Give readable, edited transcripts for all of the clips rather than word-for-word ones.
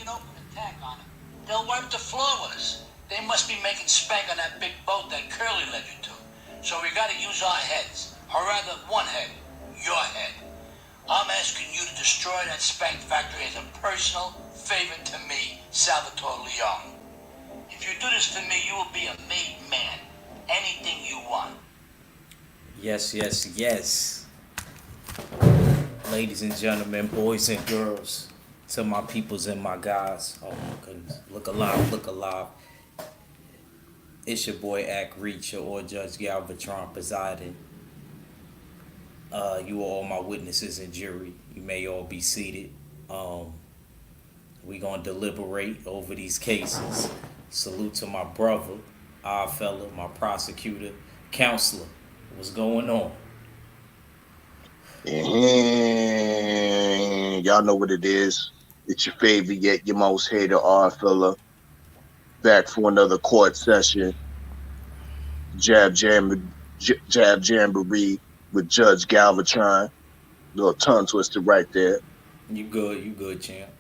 an open attack on him, they'll wipe the floor with us. They must be making spank on that big boat that Curly led you to. So we gotta use our heads. Or rather, one head. Your head. I'm asking you to destroy that spank factory as a personal favor to me, Salvatore Leone. If you do this to me, you will be a made man. Anything you want. Yes, yes, yes. Ladies and gentlemen, boys and girls, to my peoples and my guys. Oh my goodness. Look alive, look alive. It's your boy Act Reacher or Judge Galvatron presiding. You are all my witnesses and jury. You may all be seated. Um, we gonna deliberate over these cases. Salute to my brother, our fella, my prosecutor, counselor. What's going on? And y'all know what it is. It's your favorite yet your most hated R fella. Back for another court session. Jab Jamboree with Judge Galvatron. Little tongue twister right there. You good, champ.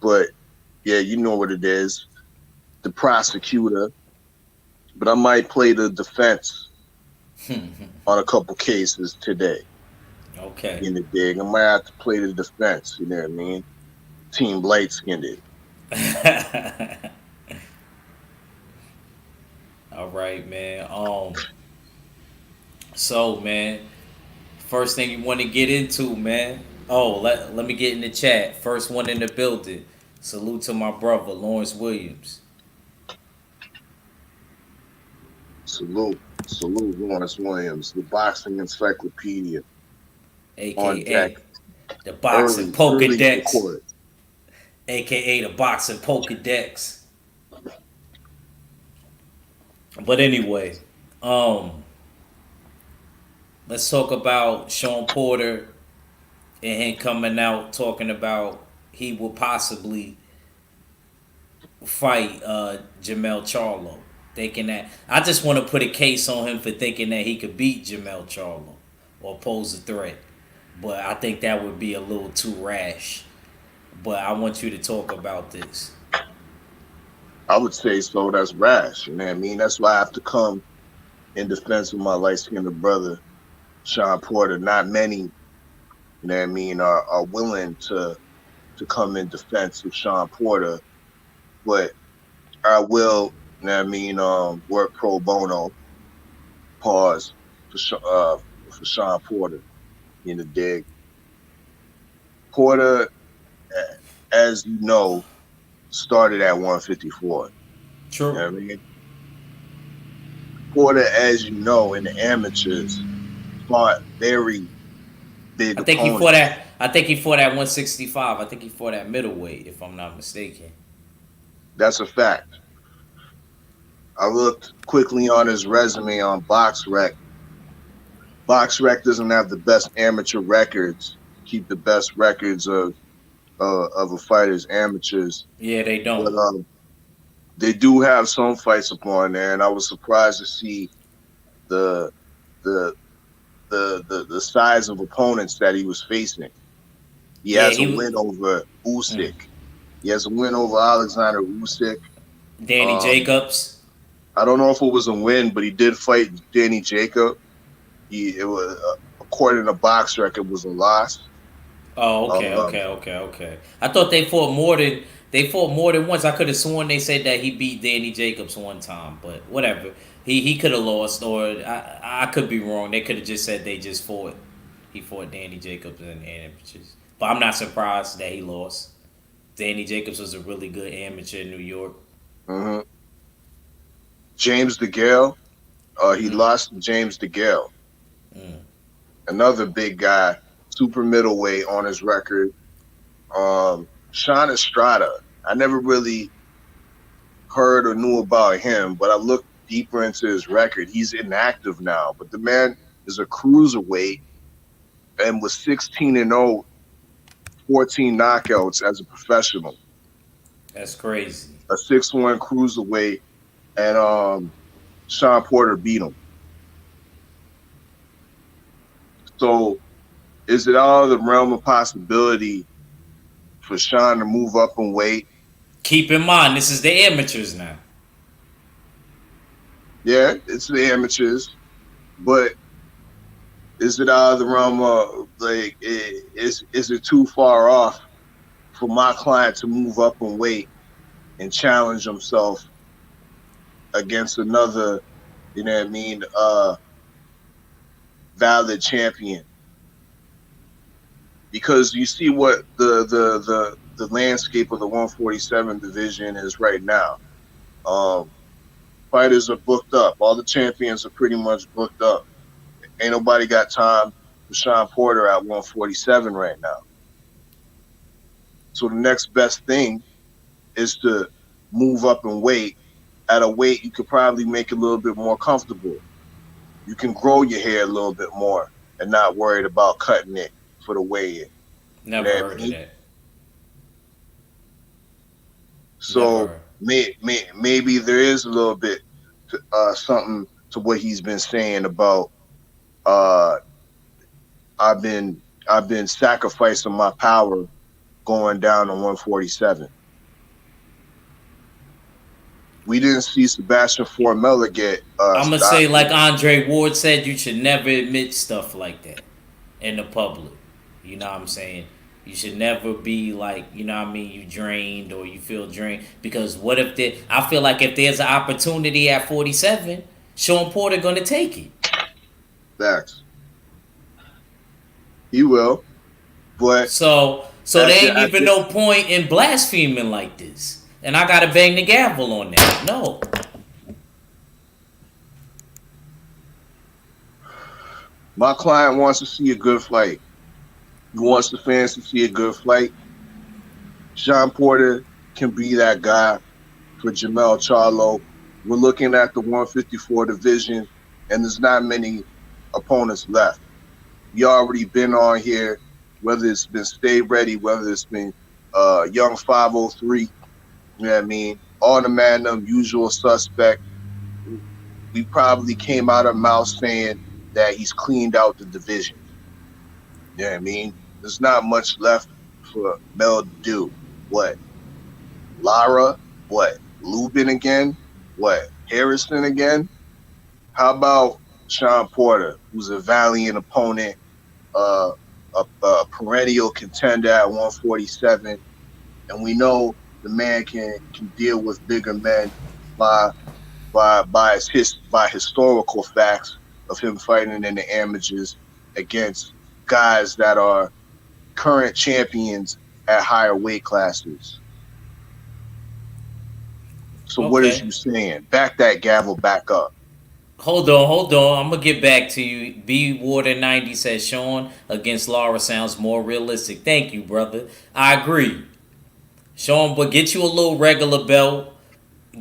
But yeah, you know what it is. The prosecutor. But I might play the defense on a couple cases today. Okay. In the dig. I might have to play the defense, you know what I mean? Team light skinned it. All right, man. So man, first thing you want to get into, man. Oh, let me get in the chat. First one in the building. Salute to my brother, Lawrence Williams. Salute. Salute Lawrence Williams, the boxing encyclopedia on deck. AKA the boxing Early to Pokedex. court. AKA the boxing Pokedex. But anyway, let's talk about Sean Porter and him coming out talking about he will possibly fight Jamel Charlo. Thinking that I just want to put a case on him for thinking that he could beat Jamel Charlo or pose a threat. But I think that would be a little too rash. But I want you to talk about this. I would say so. That's rash. You know what I mean? That's why I have to come in defense of my light skinned brother, Sean Porter. Not many, you know what I mean, are willing to come in defense of Sean Porter. But I will, you know what I mean, work pro bono, pause, for Sean Porter in the dig. Porter, as you know, started at 154. True. You know what I mean? Porter, as you know, in the amateurs, fought very big I think opponents. he fought at. I think he fought at 165. I think he fought at middleweight, if I'm not mistaken. That's a fact. I looked quickly on his resume on BoxRec. BoxRec doesn't have the best amateur records. Keep the best records of a fighter's amateurs. Yeah, they don't. But they do have some fights upon there, and I was surprised to see the size of opponents that he was facing. He has a win over Usyk. He has a win over Alexander Usyk. Danny Jacobs. I don't know if it was a win, but he did fight Danny Jacob. It was according to BoxRec, it was a loss. Oh, okay. I thought they fought more than once. I could have sworn they said that he beat Danny Jacobs one time, but whatever. He could have lost, or I could be wrong. They could have just said they just fought. He fought Danny Jacobs and amateurs, but I'm not surprised that he lost. Danny Jacobs was a really good amateur in New York. Mm-hmm. James DeGale, he lost to James DeGale. Another big guy, super middleweight on his record. Sean Estrada, I never really heard or knew about him, but I looked deeper into his record. He's inactive now, but the man is a cruiserweight and was 16-0, 14 knockouts as a professional. That's crazy. A 6'1" cruiserweight, and Sean Porter beat him. So, is it out of the realm of possibility for Sean to move up in weight Keep in mind, this is the amateurs now. Yeah, it's the amateurs, but is it out of the realm of like is it too far off for my client to move up and weight and challenge himself against another, you know what I mean, valid champion? Because you see what the landscape of the 147 division is right now. Um, Fighters are booked up. All the champions are pretty much booked up. Ain't nobody got time for Sean Porter at 147 right now. So the next best thing is to move up and weight at a weight you could probably make a little bit more comfortable. You can grow your hair a little bit more and not worried about cutting it for the weigh-in. You know Never what I heard of mean? that. Never So heard. maybe there is a little bit something to what he's been saying about uh, I've been sacrificing my power going down to 147. We didn't see Sebastian Formella get I'm gonna say, stopped. like Andre Ward said, you should never admit stuff like that in the public. You know what I'm saying? You should never be like, you know what I mean, you drained or you feel drained. Because what if I feel like if there's an opportunity at 47, Sean Porter gonna take it. Facts. He will, but So at there the ain't at even the no point in blaspheming like this. And I gotta bang the gavel on that. No. my client wants to see a good fight. He wants the fans to see a good fight. Sean Porter can be that guy for Jamel Charlo. We're looking at the 154 division, and there's not many opponents left. We already been on here, whether it's been Stay Ready, whether it's been Young 503, you know what I mean? All the Magnum, Usual Suspect. We probably came out of mouth saying that he's cleaned out the division. You know what I mean? There's not much left for Mel to do. What? Lara? What? Lubin again? What? Harrison again? How about Sean Porter, who's a valiant opponent, uh, a perennial contender at 147, and we know the man can deal with bigger men by by historical facts of him fighting in the amateurs against guys that are current champions at higher weight classes. So what is Okay. you saying? Back that gavel back up. Hold on. I'm gonna get back to you. B Water 90 says Sean against Laura sounds more realistic. Thank you, brother. I agree. Sean, but get you a little regular belt.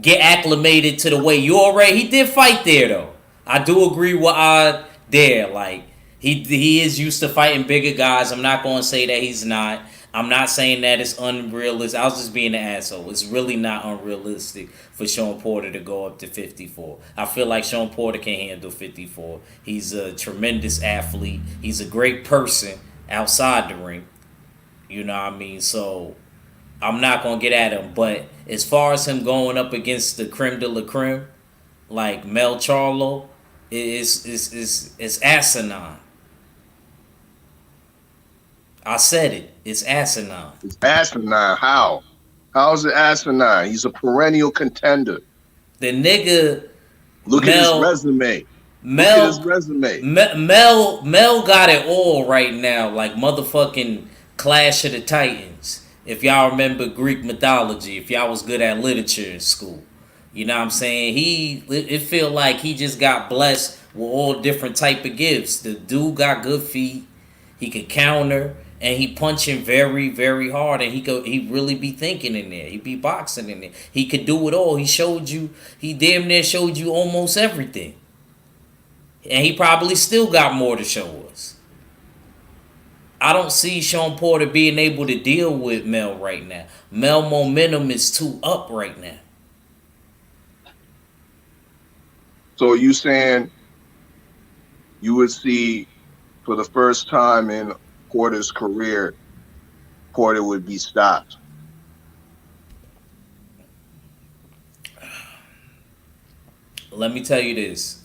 Get acclimated to the way you already. He did fight there though. I do agree with Odd there. Like he is used to fighting bigger guys. I'm not gonna say that he's not. I'm not saying that it's unrealistic. I was just being an asshole. It's really not unrealistic for Sean Porter to go up to 54. I feel like Sean Porter can handle 54. He's a tremendous athlete. He's a great person outside the ring. You know what I mean? So I'm not gonna get at him. But as far as him going up against the creme de la creme, like Mel Charlo, it's asinine. I said it. It's asinine. It's asinine. How? How is it asinine? He's a perennial contender. The nigga Look at his Mel resume. Look at his Mel resume. Mel got it all right now, like motherfucking Clash of the Titans. If y'all remember Greek mythology, if y'all was good at literature in school, you know what I'm saying? It feel like he just got blessed with all different type of gifts. The dude got good feet. He could counter, and he punching very, very hard, and he really be thinking in there. He be boxing in there. He could do it all. He damn near showed you almost everything. And he probably still got more to show us. I don't see Sean Porter being able to deal with Mel right now. Mel momentum is too up right now. So you saying you would see for the first time in Porter's career, Porter would be stopped. let me tell you this.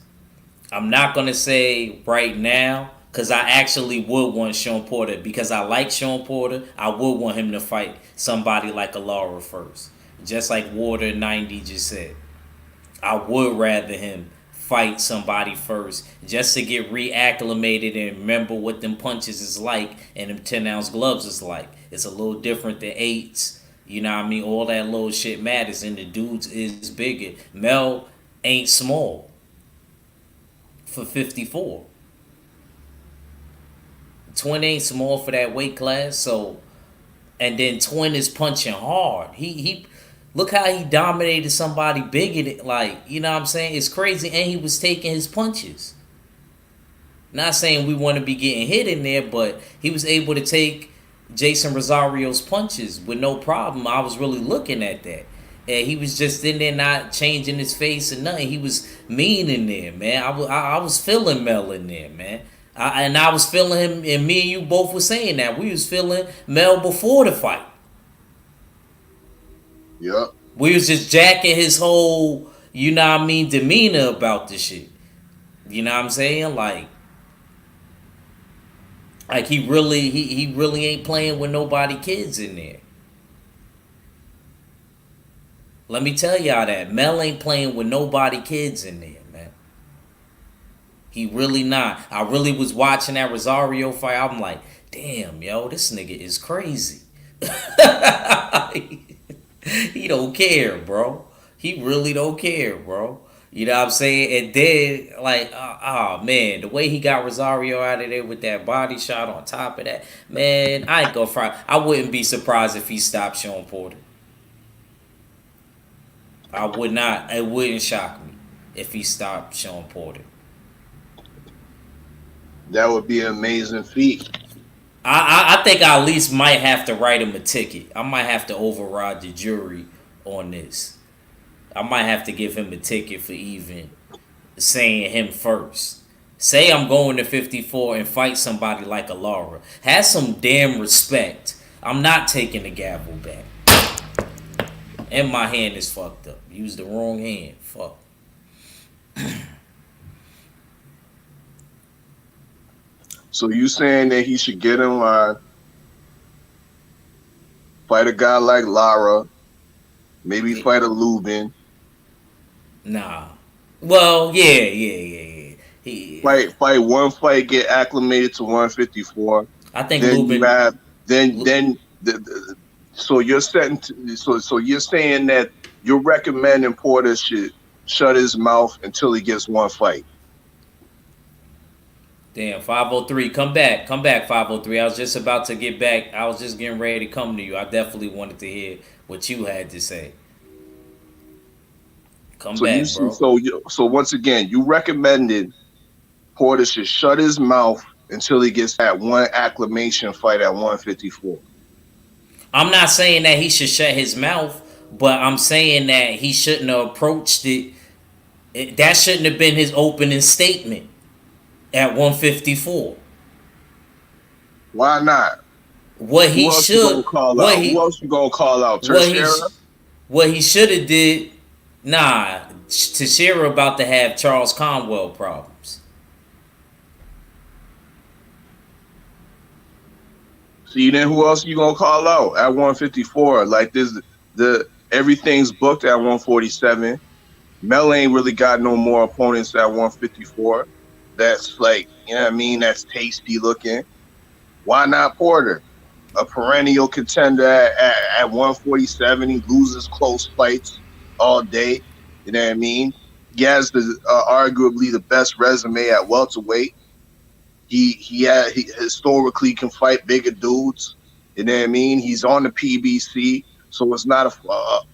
I'm not gonna say right now because I actually would want Sean Porter because I like Sean Porter. I would want him to fight somebody like a Lara first, just like Water 90 just said. I would rather him fight somebody first just to get reacclimated and remember what them punches is like and them 10-ounce gloves is like. It's a little different than eights. You know what I mean? All that little shit matters, and the dudes is bigger. Mel ain't small for 54. Twin ain't small for that weight class, so and then Twin is punching hard. He look how he dominated somebody bigger than, like, you know what I'm saying? It's crazy, and he was taking his punches. Not saying we want to be getting hit in there, but he was able to take Jason Rosario's punches with no problem. I was really looking at that. And he was just in there not changing his face and nothing. He was mean in there, man. I was feeling Mel in there, man. I was feeling him, and me and you both were saying that. We was feeling Mel before the fight. Yep. We was just jacking his whole, you know what I mean, demeanor about this shit. You know what I'm saying? Like he really ain't playing with nobody kids in there. Let me tell y'all that. Mel ain't playing with nobody kids in there, man. He really not. I really was watching that Rosario fight. I'm like, damn, yo, this nigga is crazy. He don't care, bro. He really don't care, bro. You know what I'm saying? And then, like, oh, man, the way he got Rosario out of there with that body shot on top of that, man, I ain't gonna fry. I wouldn't be surprised if he stopped Sean Porter. I would not. It wouldn't shock me if he stopped Sean Porter. That would be an amazing feat. I think I at least might have to write him a ticket. I might have to override the jury on this. I might have to give him a ticket for even saying him first. Say I'm going to 54 and fight somebody like a Lara. Have some damn respect. I'm not taking the gavel back. And my hand is fucked up. Use the wrong hand. Fuck. So you saying that he should get in line, fight a guy like Lara, maybe fight a Lubin. Nah. Well, yeah. Fight one fight, get acclimated to 154. I think then Lubin. You have, then so you're setting. So you're saying that you're recommending Porter should shut his mouth until he gets one fight. Damn, 503. Come back, 503. I was just about to get back. I was just getting ready to come to you. I definitely wanted to hear what you had to say. Come back, bro. So once again, you recommended Porter should shut his mouth until he gets that one acclimation fight at 154. I'm not saying that he should shut his mouth, but I'm saying that he shouldn't have approached it. That shouldn't have been his opening statement at 154. Why not? What he should. Who else you gonna call out? Teixeira? What he should have did. Nah, Teixeira about to have Charles Conwell problems. See, then who else you gonna call out at 154? Like this, everything's booked at 147. Mel ain't really got no more opponents at 154. That's like, you know what I mean? That's tasty looking. Why not Porter? A perennial contender at 147. He loses close fights all day. You know what I mean? He has arguably the best resume at welterweight. He historically can fight bigger dudes. You know what I mean? He's on the PBC, so it's not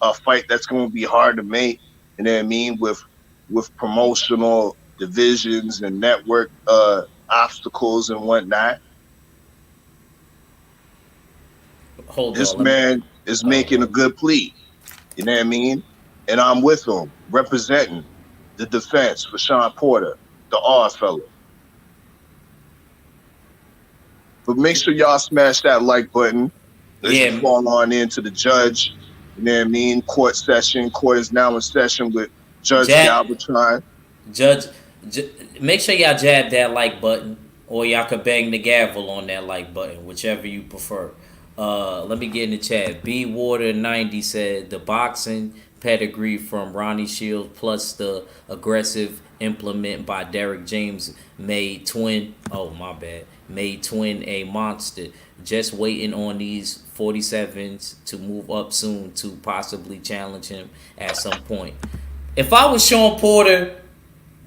a fight that's going to be hard to make. You know what I mean? With promotional divisions and network obstacles and whatnot. This man is making a good plea. You know what I mean? And I'm with him, representing the defense for Sean Porter, the R fellow. But make sure y'all smash that like button. Let's fall on into the judge. You know what I mean? Court session. Court is now in session with Judge Jab, Galvatron. Judge, make sure y'all jab that like button, or y'all could bang the gavel on that like button, whichever you prefer. Let me get in the chat. B Water 90 said the boxing pedigree from Ronnie Shields plus the aggressive implement by Derek James made Twin. Oh my bad. Made Twin a monster. Just waiting on these 47s to move up soon to possibly challenge him at some point. If I was Sean Porter,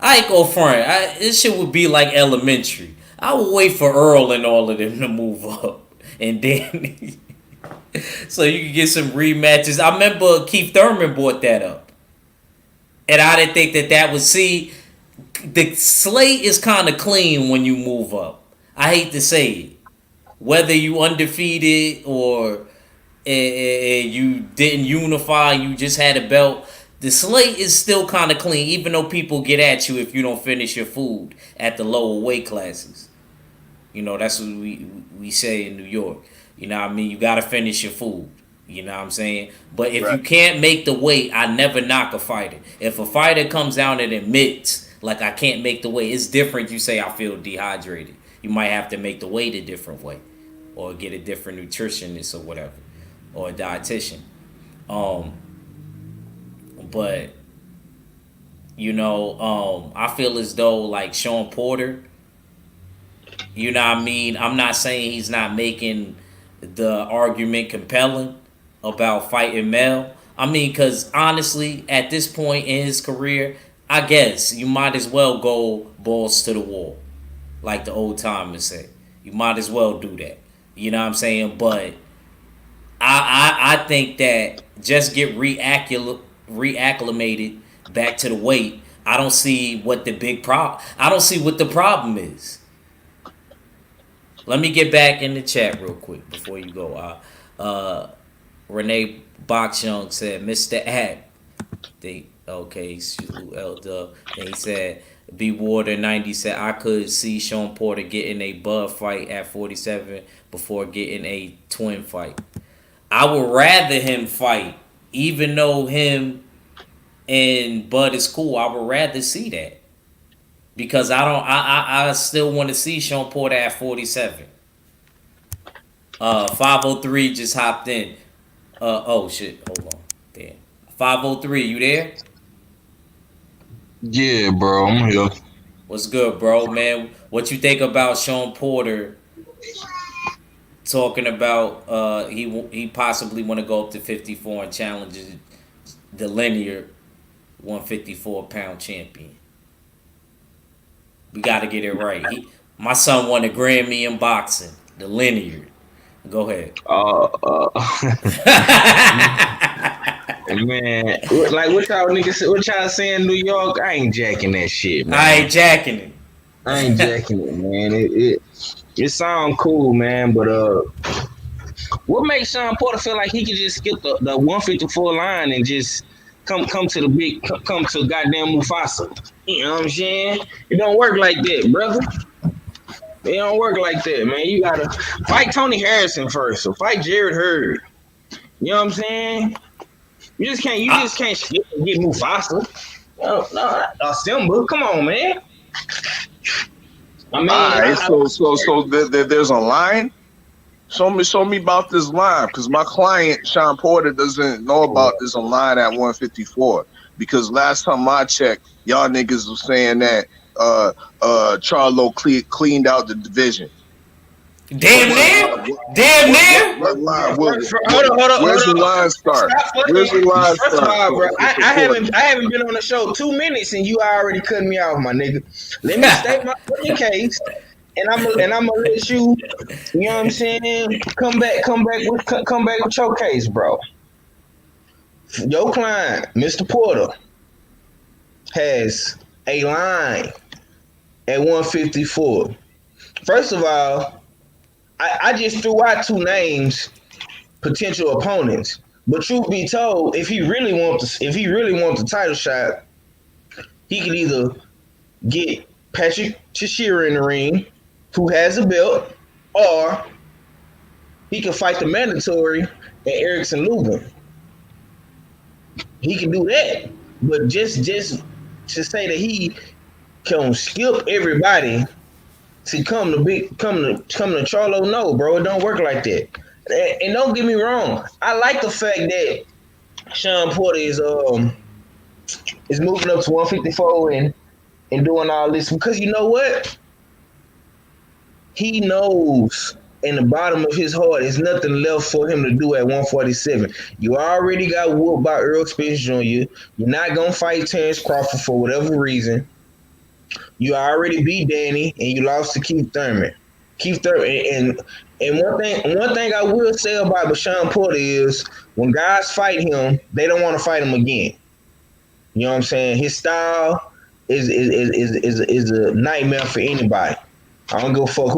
I ain't go front. This shit would be like elementary. I would wait for Earl and all of them to move up, and then so you can get some rematches. I remember Keith Thurman brought that up, and I didn't think that was. See, the slate is kind of clean when you move up. I hate to say it, whether you undefeated or you didn't unify, you just had a belt. The slate is still kind of clean, even though people get at you if you don't finish your food at the lower weight classes. You know, that's what we say in New York. You know what I mean? You got to finish your food. You know what I'm saying? But if you can't make the weight, I never knock a fighter. If a fighter comes out and admits, like, I can't make the weight, it's different. You say, I feel dehydrated. You might have to make the weight a different way, or get a different nutritionist or whatever, or a dietitian. But you know, I feel as though like Sean Porter, you know what I mean? I'm not saying he's not making the argument compelling about fighting Mel. I mean, because honestly, at this point in his career, I guess you might as well go balls to the wall, like the old timers say. You might as well do that. You know what I'm saying? But I think that just get reacclimated back to the weight. I don't see what the big problem. I don't see what the problem is. Let me get back in the chat real quick before you go. Renee Boxyoung said, "Mr. Act." Okay, Elder. Then he said, B Water 90 said, I could see Sean Porter getting a Bud fight at 47 before getting a twin fight. I would rather him fight, even though him and Bud is cool. I would rather see that, because I still want to see Sean Porter at 47. 503 just hopped in. Oh shit, hold on. Damn. 503, you there? Yeah, bro, I'm here. What's good, bro, man? What you think about Sean Porter talking about he possibly want to go up to 54 and challenge the linear 154-pound champion? We got to get it right. My son won a Grammy in boxing, the linear. Go ahead. Man, like what y'all niggas, what y'all saying in New York? I ain't jacking that shit, man. I ain't jacking it. I ain't jacking it, man. It sound cool, man, but what makes Sean Porter feel like he could just skip the 154 line and just come to goddamn Mufasa? You know what I'm saying? It don't work like that, brother. It don't work like that, man. You gotta fight Tony Harrison first, or fight Jared Hurd. You know what I'm saying? You just can't skip and get Mufasa. No, Simba. Come on, man. I mean, all right, so there's a line. Show me about this line, because my client Sean Porter doesn't know about this line at 154. Because last time I checked, y'all niggas was saying that Charlo cleaned out the division. Damn near. What line? Hold on. Where's the line start? Where's the line start? First of all, bro, I haven't been on the show 2 minutes and you already cut me off, my nigga. Let me state my fucking case, and I'm gonna let you. You know what I'm saying? Come back with your case, bro. Your client, Mr. Porter, has a line at 154. First of all, I just threw out 2 names, potential opponents. But truth be told, if he really wants the title shot, he could either get Patrick Teixeira in the ring, who has a belt, or he can fight the mandatory at Erickson Lubin. He can do that. But just to say that he can skip everybody to come to Charlo, no, bro, it don't work like that. And don't get me wrong, I like the fact that Sean Porter is moving up to 154 and doing all this because you know what? He knows in the bottom of his heart there's nothing left for him to do at 147. You already got whooped by Earl Spence Jr. You're not gonna fight Terrence Crawford for whatever reason. You already beat Danny and you lost to Keith Thurman. Keith Thurman and one thing I will say about Bashan Porter is when guys fight him, they don't want to fight him again. You know what I'm saying? His style is a nightmare for anybody. I don't give a fuck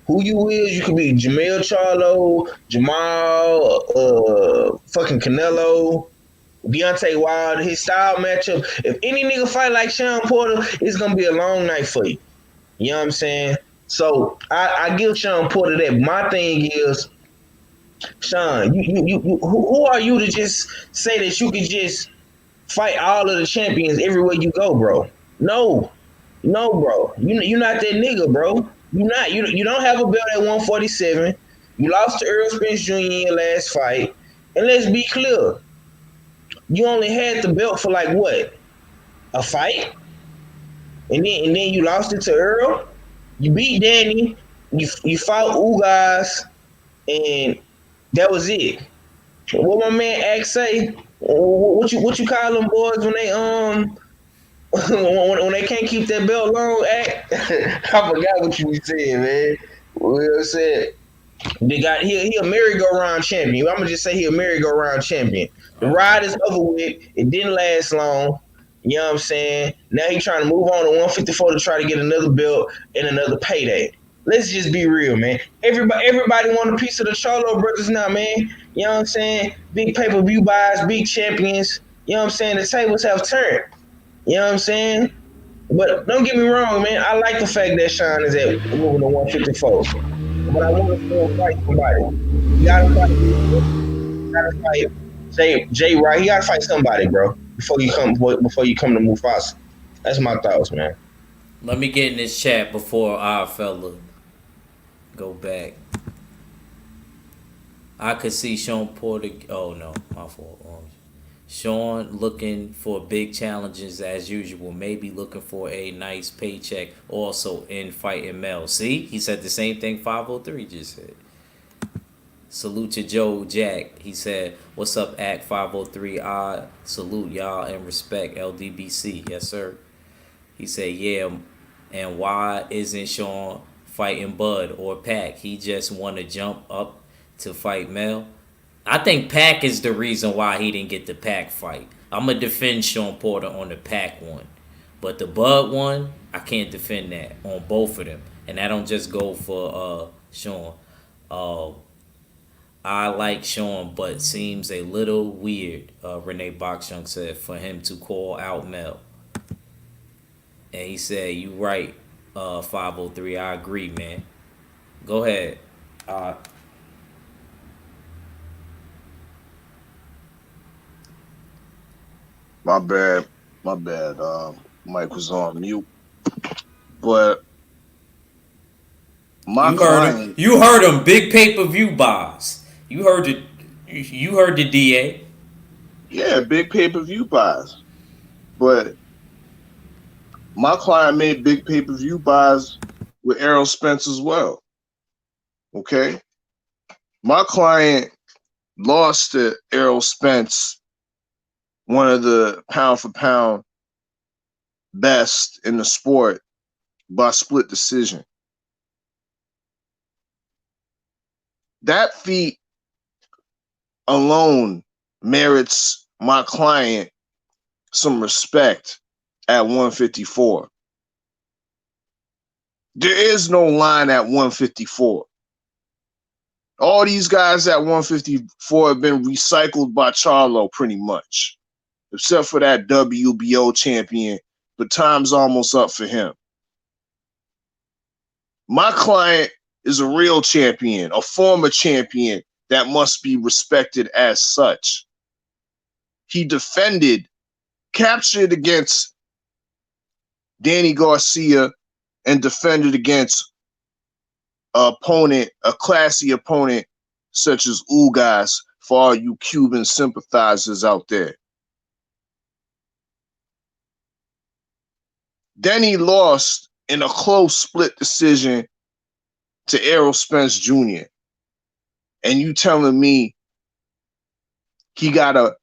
who you is. You could be Jamel Charlo, Jamal, fucking Canelo, Deontay Wilder. His style matchup. If any nigga fight like Sean Porter, it's gonna be a long night for you. You know what I'm saying? So I give Sean Porter that. My thing is, Sean, who are you to just say that you could just fight all of the champions everywhere you go, bro? No, no, bro. You're not that nigga, bro. You not. You don't have a belt at 147. You lost to Earl Spence Jr. in your last fight. And let's be clear, you only had the belt for like what? A fight? And then you lost it to Earl? You beat Danny, you fought Ugas, and that was it. What my man Axe say? What you call them boys when they when they can't keep that belt long? Act? I forgot what you said, man. What said? They got he a merry-go-round champion. I'm gonna just say he a merry-go-round champion. The ride is over with. It didn't last long. You know what I'm saying? Now he's trying to move on to 154 to try to get another belt and another payday. Let's just be real, man. Everybody want a piece of the Charlo brothers now, man. You know what I'm saying? Big pay-per-view buys, big champions. You know what I'm saying? The tables have turned. You know what I'm saying? But don't get me wrong, man. I like the fact that Sean is at moving to 154. But I want to still fight somebody. You gotta fight. You gotta fight Jay Wright. You gotta fight somebody, bro. Before you come to Mufasa. That's my thoughts, man. Let me get in this chat before our fella go back. I could see Sean Porter. Oh no, my fault. Sean looking for big challenges as usual. Maybe looking for a nice paycheck. Also in fighting Mel. See, he said the same thing 503 just said. Salute to Joe Jack. He said, "What's up, Act 503? I salute y'all and respect LDBC. Yes, sir." He said, "Yeah, and why isn't Sean fighting Bud or Pac? He just want to jump up to fight Mel." I think Pac is the reason why he didn't get the Pac fight. I'm going to defend Sean Porter on the Pac one. But the Bud one, I can't defend that on both of them. And I don't just go for Sean. I like Sean, but seems a little weird, Renee Bachchung said, for him to call out Mel. And he said, "You right, 503. I agree, man." Go ahead. My bad. My bad. Mike was on mute. But you heard him. Big pay-per-view buys. You heard it. You heard the DA. Yeah, big pay-per-view buys. But my client made big pay-per-view buys with Errol Spence as well. Okay? My client lost to Errol Spence, one of the pound-for-pound best in the sport, by split decision. That feat alone merits my client some respect at 154. There is no line at 154. All these guys at 154 have been recycled by Charlo pretty much, except for that WBO champion, but time's almost up for him. My client is a real champion, a former champion that must be respected as such. He defended captured against Danny Garcia and defended against a classy opponent such as Ugas for all you Cuban sympathizers out there. Then he lost in a close split decision to Errol Spence Jr. And you telling me he got to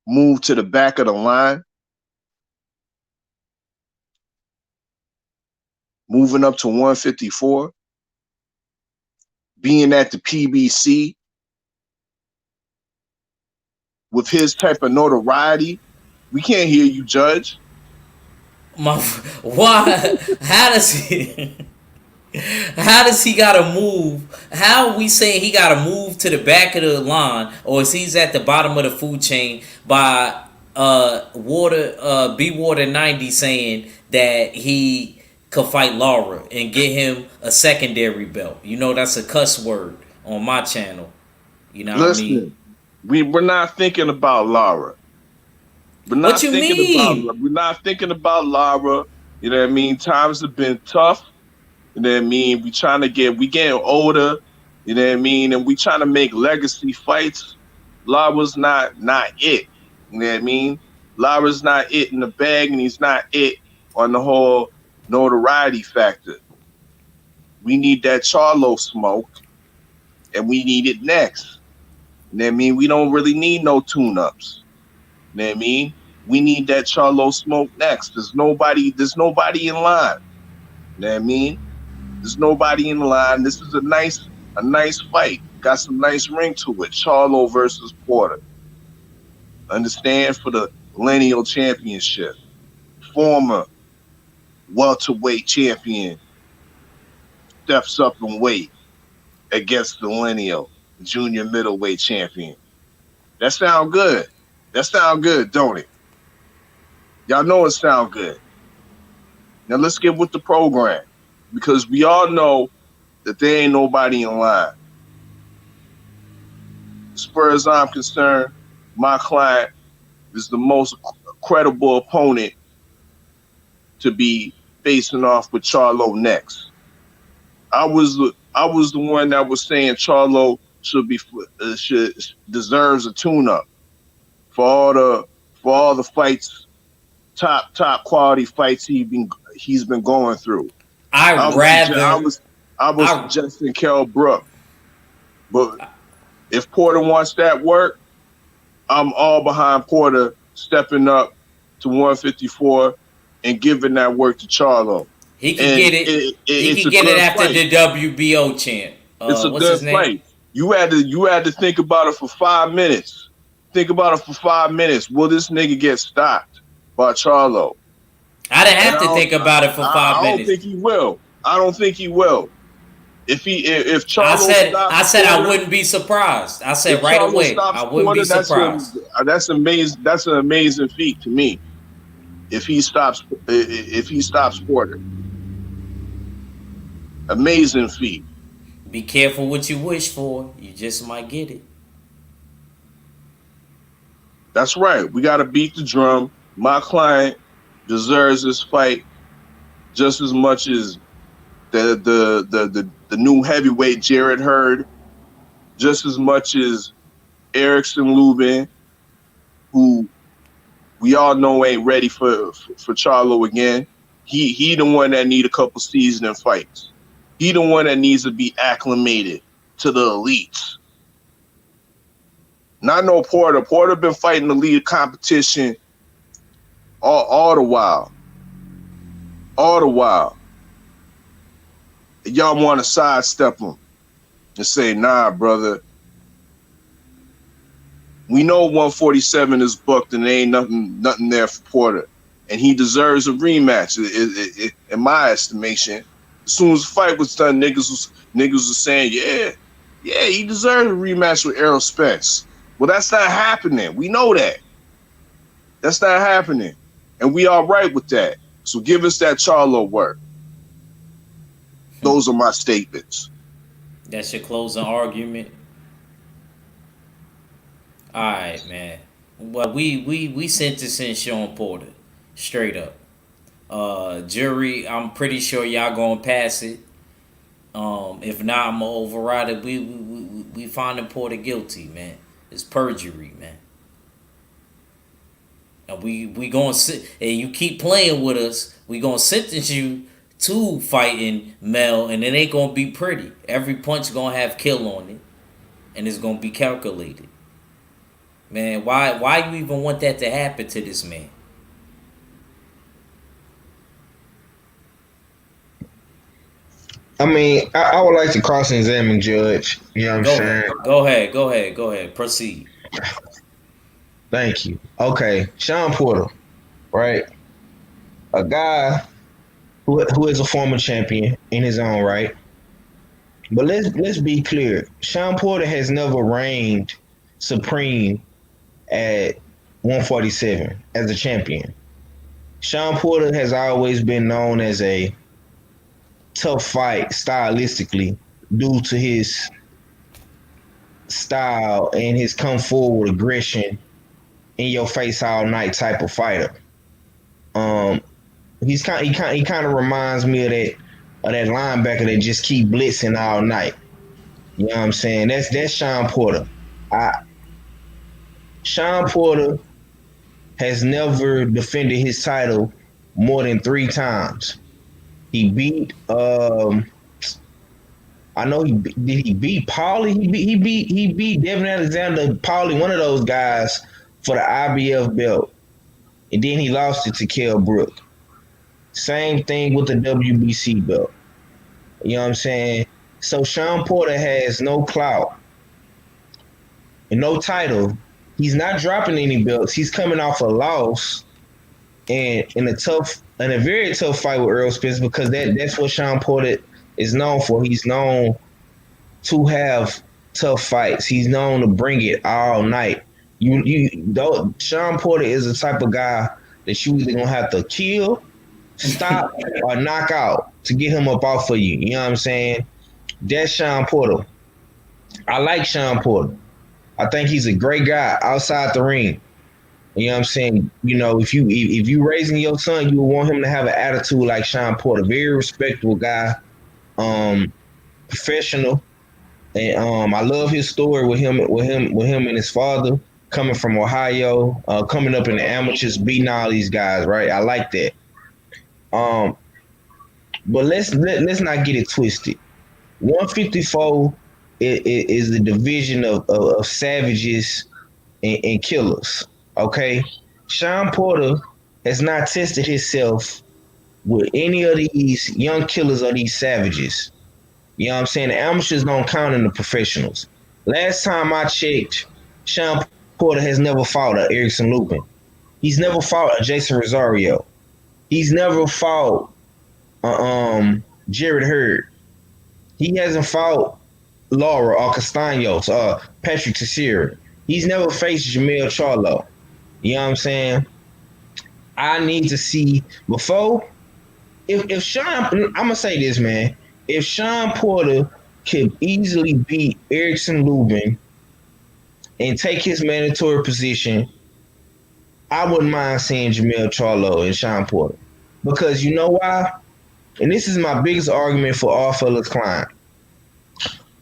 move to the back of the line? Moving up to 154? Being at the PBC with his type of notoriety? We can't hear you, Judge. Why? How does he? How does he gotta move? How are we saying he gotta move to the back of the line, or is he's at the bottom of the food chain by B Water 90 saying that he could fight Laura and get him a secondary belt? You know that's a cuss word on my channel. You know what I mean? We're not thinking about Laura. What you mean? We're not thinking about Laura. You know what I mean? Times have been tough. You know what I mean? We getting older. You know what I mean? And we trying to make legacy fights. Lara's not it. You know what I mean? Lara's not it in the bag, and he's not it on the whole notoriety factor. We need that Charlo smoke, and we need it next. You know what I mean? We don't really need no tune-ups. You know what I mean? We need that Charlo smoke next. There's nobody in line. You know what I mean? There's nobody in line. This is a nice fight. Got some nice ring to it. Charlo versus Porter. Understand? For the Millennial Championship. Former welterweight champion steps up in weight against the Millennial Junior middleweight champion. That sound good. That sound good, don't it? Y'all know it sound good. Now let's get with the program, because we all know that there ain't nobody in line. As far as I'm concerned, my client is the most credible opponent to be facing off with Charlo next. I was the one that was saying Charlo deserves a tune-up for all the fights, top quality fights he's been going through. I was suggesting Kell Brook, but if Porter wants that work, I'm all behind Porter stepping up to 154 and giving that work to Charlo. He can get it. He can get it after the WBO champ. It's a what's good his name? fight. You had to think about it for 5 minutes. Think about it for 5 minutes. Will this nigga get stopped by Charlo? I didn't have to think about it for 5 minutes. I don't think he will. I don't think he will. If Charlo I said I wouldn't be surprised. I said right away I wouldn't be surprised. That's amazing. That's an amazing feat to me. If he stops Porter, amazing feat. Be careful what you wish for. You just might get it. That's right. We got to beat the drum. My client deserves this fight just as much as the new heavyweight Jared Hurd, just as much as Erickson Lubin, who we all know ain't ready for Charlo again. He the one that need a couple seasoning fights. He the one that needs to be acclimated to the elites. Not no Porter. Porter been fighting the lead competition all the while. All the while. Y'all want to sidestep him and say, nah, brother. We know 147 is booked and there ain't nothing there for Porter. And he deserves a rematch, in my estimation. As soon as the fight was done, niggas was saying, yeah, he deserves a rematch with Errol Spence. Well, that's not happening. We know that. That's not happening. And we all right with that. So give us that Charlo work. Those are my statements. That's your closing argument? All right, man. Well, we sentencing Sean Porter straight up. Jury, I'm pretty sure y'all gonna pass it. If not, I'm gonna override it. We finding Porter guilty, man. It's perjury, man. And we gonna sit and you keep playing with us. We gonna sentence you to fighting Mel, and it ain't gonna be pretty. Every punch gonna have kill on it, and it's gonna be calculated. Man, why you even want that to happen to this man? I mean, I would like to cross-examine Judge. You know what I'm Go ahead, saying? go ahead. Proceed. Thank you. Okay, Sean Porter, right? A guy who is a former champion in his own right. But let's be clear. Sean Porter has never reigned supreme at 147 as a champion. Sean Porter has always been known as a tough fight stylistically due to his style and his come forward aggression in your face all night type of fighter. Um, he kind of reminds me of that linebacker that just keep blitzing all night. You know what I'm saying? That's Sean Porter. I Sean Porter has never defended his title more than 3 times. He beat I know did he beat Paulie? He beat Devin Alexander Paulie, one of those guys for the IBF belt. And then he lost it to Kell Brook. Same thing with the WBC belt. You know what I'm saying? So Sean Porter has no clout and no title. He's not dropping any belts. He's coming off a loss and in a very tough fight with Earl Spence because that's what Sean Porter is known for. He's known to have tough fights. He's known to bring it all night. Sean Porter is the type of guy that you either gonna have to kill, stop, or knock out to get him up off of you. You know what I'm saying? That's Sean Porter. I like Sean Porter. I think he's a great guy outside the ring. You know what I'm saying? You know, if you raising your son, you would want him to have an attitude like Sean Porter. Very respectable guy, professional, and I love his story with him and his father coming from Ohio, coming up in the amateurs, beating all these guys. Right? I like that. Um, but let's not get it twisted. 154 is the division of savages and killers. Okay, Sean Porter has not tested himself with any of these young killers or these savages. You know what I'm saying? The amateurs don't count in the professionals. Last time I checked, Sean Porter has never fought a Erickson Lupin. He's never fought a Jason Rosario. He's never fought Jared Hurd. He hasn't fought Laura or Castaños or Patrick Teixeira. He's never faced Jamel Charlo. You know what I'm saying? I need to see before if Sean, I'm gonna say this, man. If Sean Porter could easily beat Erickson Lubin and take his mandatory position, I wouldn't mind seeing Jamel Charlo and Sean Porter. Because you know why? And this is my biggest argument for all fellas Klein.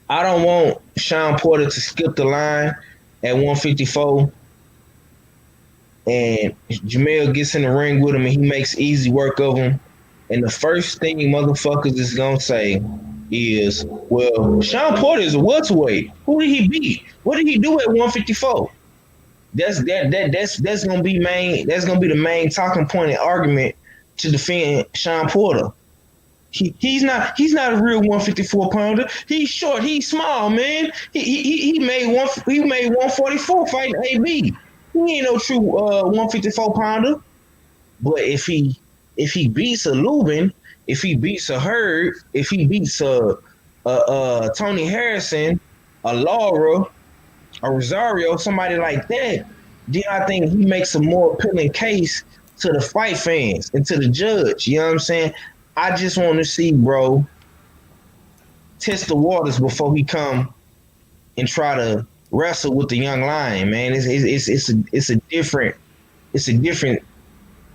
I don't want Sean Porter to skip the line at 154 and Jamel gets in the ring with him and he makes easy work of him. And the first thing motherfuckers is gonna say is, well, Sean Porter is a welterweight. Who did he beat? What did he do at 154? That's gonna be the main talking point and argument to defend Sean Porter. He's not a real 154 pounder. He's short. He's small, man. He made 144 fighting AB. He ain't no true 154 pounder. But if he beats a Lubin, if he beats a Hurd, if he beats a Tony Harrison, a Laura, a Rosario, somebody like that, then I think he makes a more appealing case to the fight fans and to the judge. You know what I'm saying? I just want to see, bro, test the waters before he come and try to wrestle with the young lion, man. It's a different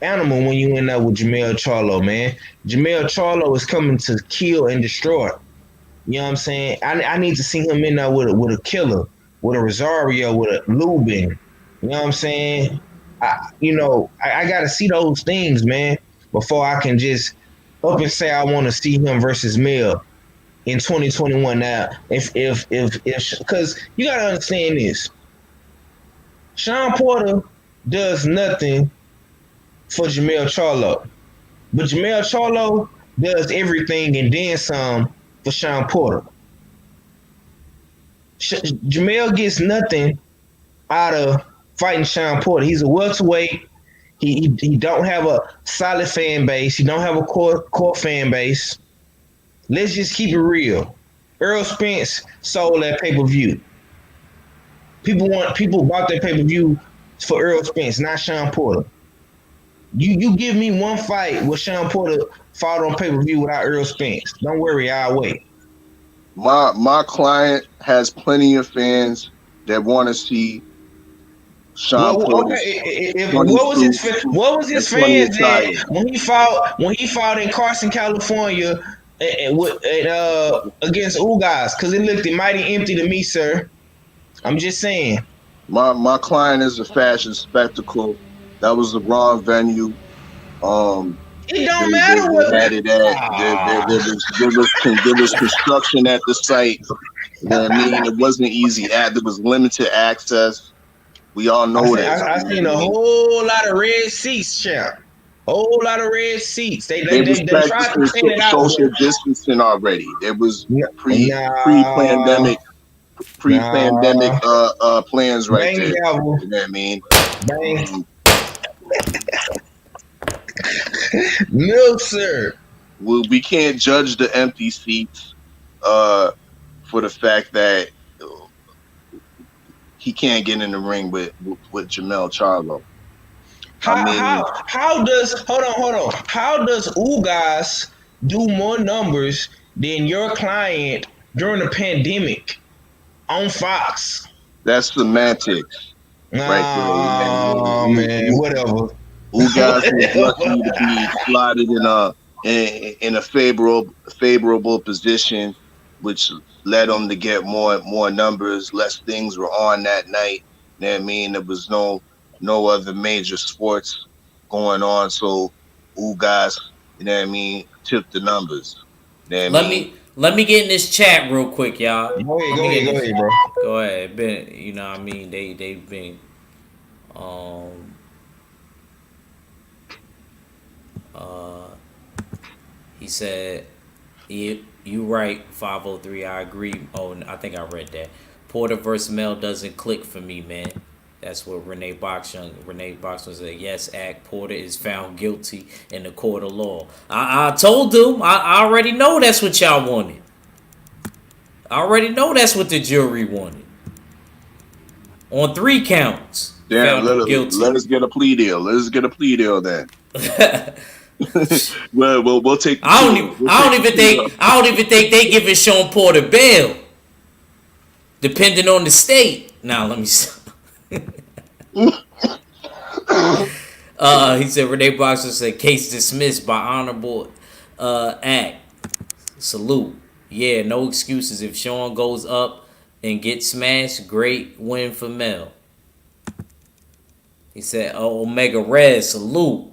animal when you end up with Jamel Charlo, man. Jamel Charlo is coming to kill and destroy. You know what I'm saying? I need to see him in there with a killer, with a Rosario, with a Lubin. You know what I'm saying? I got to see those things, man, before I can just up and say I want to see him versus Mel in 2021. Now, if because you got to understand this, Sean Porter does nothing for Jamel Charlo, but Jamel Charlo does everything and then some for Sean Porter. Jamel gets nothing out of fighting Sean Porter. He's a welterweight. He don't have a solid fan base. He don't have a core fan base. Let's just keep it real. Earl Spence sold that pay per view. People bought that pay per view for Earl Spence, not Sean Porter. You give me one fight where Sean Porter fought on pay per view without Earl Spence. Don't worry, I'll wait. My client has plenty of fans that want to see Sean Porter's what was his fans that when he fought in Carson, California, against Ugas, because it looked mighty empty to me, sir. I'm just saying. My client is a fashion spectacle. That was the wrong venue. It don't matter what had it at. There was construction at the site. You know what I mean? It wasn't easy. There was limited access. We all know that. I seen a whole lot of red seats, champ. Whole lot of red seats. They tried to clean it out. Social distancing already. There was pre-pandemic plans right there. Gavel. You know what I mean? No, sir. Well, we can't judge the empty seats for the fact that he can't get in the ring with Jamel Charlo. How does Ugas do more numbers than your client during the pandemic on Fox? That's semantics. Oh man, whatever. Ugas was lucky to be slotted in a favorable position, which led him to get more numbers. Less things were on that night. You know what I mean? There was no other major sports going on, so Ugas, you know what I mean, tipped the numbers. You know what I mean? Let me get in this chat real quick, y'all. Go ahead, bro. Go ahead. You know what I mean? They've been he said, you right, 503, I agree. Oh, I think I read that. Porter versus Mel doesn't click for me, man. That's what Renee Boxon said. Yes, Porter is found guilty in the court of law. I told them. I already know that's what y'all wanted. I already know that's what the jury wanted. On 3 counts. Damn, let us get a plea deal. Let us get a plea deal then. well, we'll take. I don't even think they giving Sean Porter bail, depending on the state. Now let me. He said Renee Boxer said case dismissed by honorable act. Salute. Yeah, no excuses. If Sean goes up and gets smashed, great win for Mel. He said Omega Red, salute.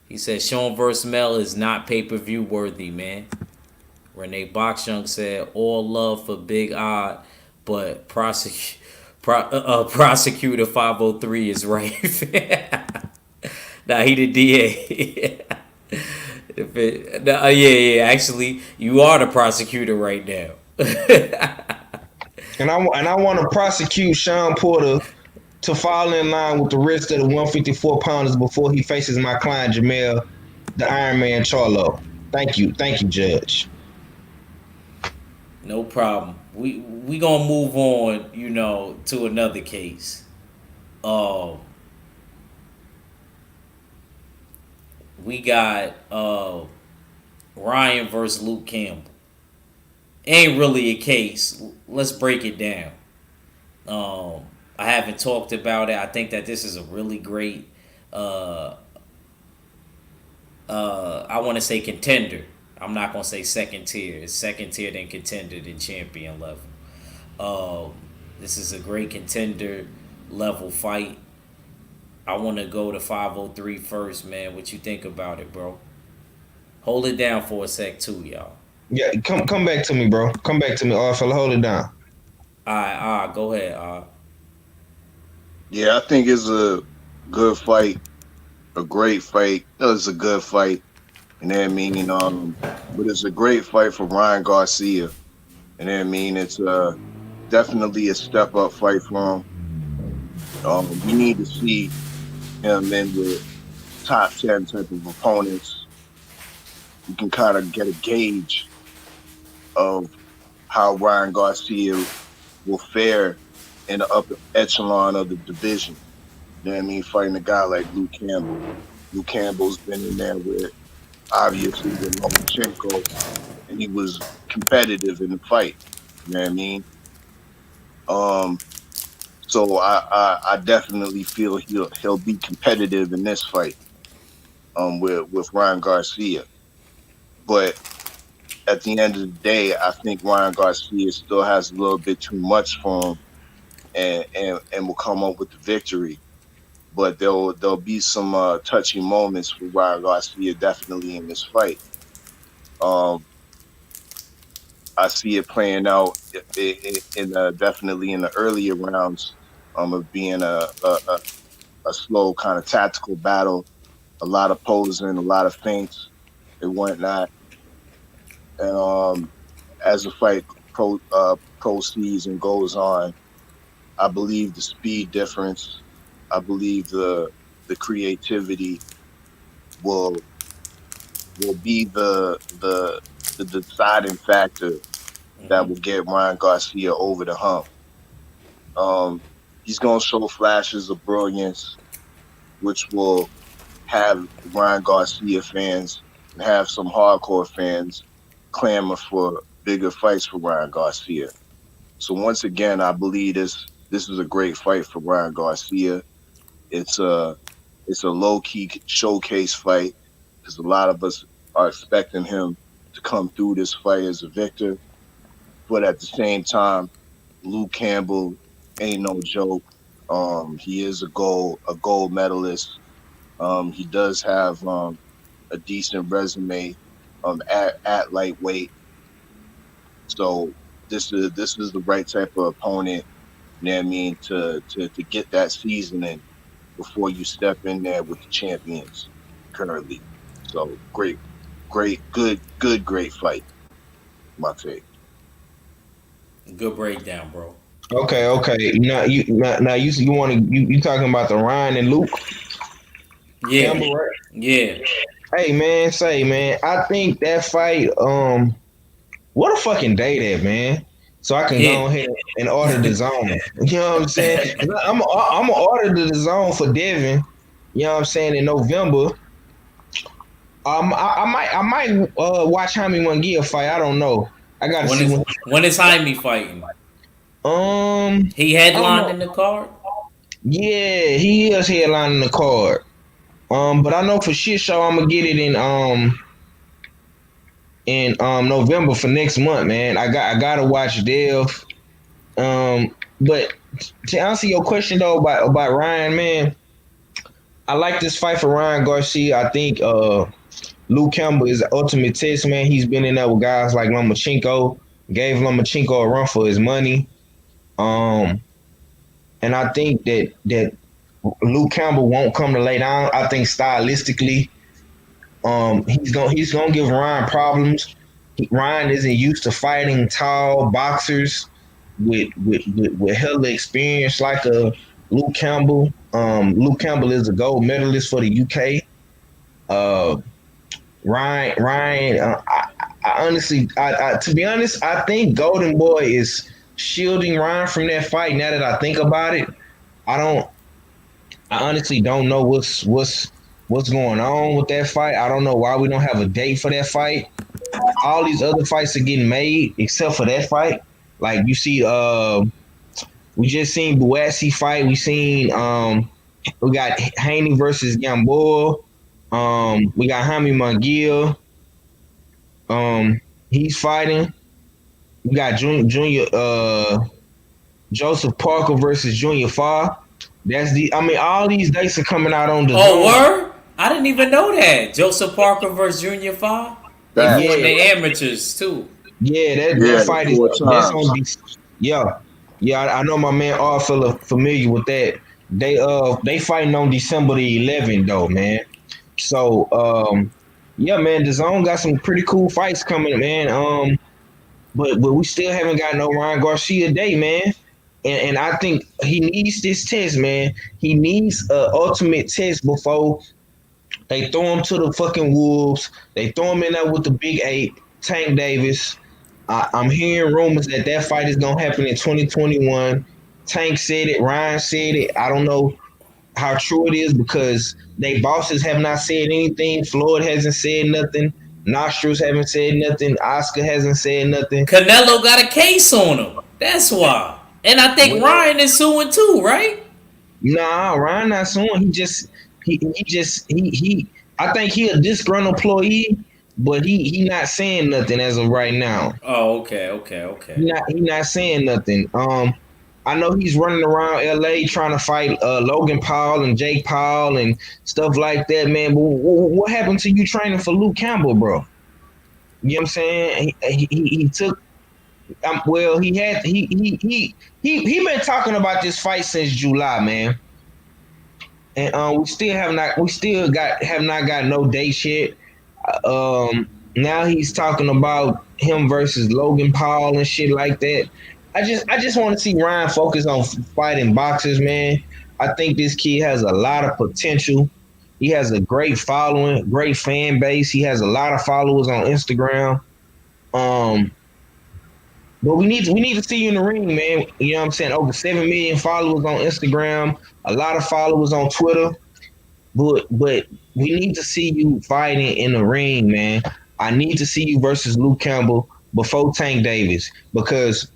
He said Sean vs. Mel is not pay-per-view worthy, man. Renee Boxung said all love for Big Odd, but prosecutor 503 is right. Nah, he the DA. Yeah. Actually, you are the prosecutor right now. And I want to prosecute Sean Porter to fall in line with the rest of the 154 pounders before he faces my client Jamel, the Iron Man Charlo. Thank you, Judge. No problem. We gonna move on, to another case. We got Ryan versus Luke Campbell, ain't really a case. Let's break it down. I haven't talked about it. I think that this is a really great. Uh, I want to say contender. I'm not gonna say second tier. It's second tier then contender then champion level. Um, this is a great contender level fight. I want to go to 503 first, man. What you think about it, bro? Hold it down for a sec, too, y'all. Yeah, come back to me, bro. Come back to me, fella. Hold it down. All right, go ahead. Yeah, I think it's a good fight, a great fight. It's a good fight. And then I mean, but it's a great fight for Ryan Garcia. And then I mean, it's definitely a step up fight for him. We need to see him in the top 10 type of opponents. You can kind of get a gauge of how Ryan Garcia will fare in the upper echelon of the division. You know what I mean? Fighting a guy like Luke Campbell. Luke Campbell's been in there with, obviously, with Lomachenko, and he was competitive in the fight. You know what I mean? So I definitely feel he'll be competitive in this fight with Ryan Garcia. But at the end of the day, I think Ryan Garcia still has a little bit too much for him, and will come up with the victory. But there'll be some touchy moments for Ryan Garcia definitely in this fight. Um, I see it playing out definitely in the earlier rounds of being a slow kind of tactical battle, a lot of posing, a lot of feints and whatnot. And as the fight proceeds and goes on, I believe the speed difference, I believe the creativity will be the deciding factor that Mm-hmm. will get Ryan Garcia over the hump. Um, he's gonna show flashes of brilliance, which will have Ryan Garcia fans and have some hardcore fans clamor for bigger fights for Ryan Garcia. So once again, I believe this is a great fight for Ryan Garcia. It's a low key showcase fight because a lot of us are expecting him to come through this fight as a victor. But at the same time, Luke Campbell ain't no joke. He is a gold medalist. He does have a decent resume at lightweight. So this is the right type of opponent, you know what I mean, to get that seasoning before you step in there with the champions currently. So great fight, my take. Good breakdown, bro. Good Okay, breakdown. okay. Now you want to you talking about the Ryan and Luke Yeah, Campbell, right? yeah, Hey man, say man, I think that fight. What a fucking day that man. So I can yeah. go ahead and order the zone. You know what I'm saying? I'm gonna order the zone for Devin. You know what I'm saying in November. I might watch Jaime Munguia fight. I don't know. I gotta when see is when. when is Jaime fighting? He I don't headlined know. in the card. Yeah, he is headlining the card. But I know for shit show I'm gonna get it in November for next month, man. I gotta watch Dev. But to answer your question though about Ryan, man, I like this fight for Ryan Garcia. I think Luke Campbell is the ultimate test, man. He's been in there with guys like Lomachenko, gave Lomachenko a run for his money. Um, and I think that Luke Campbell won't come to lay down. I think stylistically, he's gonna give Ryan problems. Ryan isn't used to fighting tall boxers with hella experience like a Luke Campbell. Luke Campbell is a gold medalist for the UK. Uh, Ryan. I honestly, to be honest, I think Golden Boy is shielding Ryan from that fight. Now that I think about it, I don't. I honestly don't know what's going on with that fight. I don't know why we don't have a date for that fight. All these other fights are getting made except for that fight. Like you see, we just seen Buatsi fight. We got Haney versus Gamboa. We got Jaime Munguia. He's fighting. We got Junior Joseph Parker versus Junior Farr. That's the. I mean, all these dates are coming out on the Oh, zone. word? I didn't even know that. Joseph Parker versus Junior Fa. They fought Facts. Yeah, the amateurs too. yeah. That Yeah, the fight is four that's on. times. Yeah, yeah. I know my man Arthur familiar with that. They fighting on December the 11th though, man. So yeah, man. The zone got some pretty cool fights coming, man. But we still haven't got no Ryan Garcia day, man. And I think he needs this test, man. He needs a ultimate test before they throw him to the fucking wolves. They throw him in there with the big eight, Tank Davis. I'm hearing rumors that that fight is gonna happen in 2021. Tank said it. Ryan said it. I don't know how true it is because they bosses have not said anything. Floyd hasn't said nothing. Nostrils haven't said nothing. Oscar hasn't said nothing. Canelo got a case on him. That's why. And I think Well, Ryan is suing too, right? nah, Ryan not suing. He I think he a disgruntled employee, but he not saying nothing as of right now. Oh, okay. He not saying nothing. I know he's running around LA trying to fight Logan Paul and Jake Paul and stuff like that, man. But what happened to you training for Luke Campbell, bro? You know what I'm saying? He took well, he been talking about this fight since July, man. And we still got have not got no date yet. Now he's talking about him versus Logan Paul and shit like that. I just want to see Ryan focus on fighting boxers, man. I think this kid has a lot of potential. He has a great following, great fan base. He has a lot of followers on Instagram. Um, but we need to see you in the ring, man. You know what I'm saying? Over 7 million followers on Instagram, a lot of followers on Twitter. But we need to see you fighting in the ring, man. I need to see you versus Luke Campbell before Tank Davis because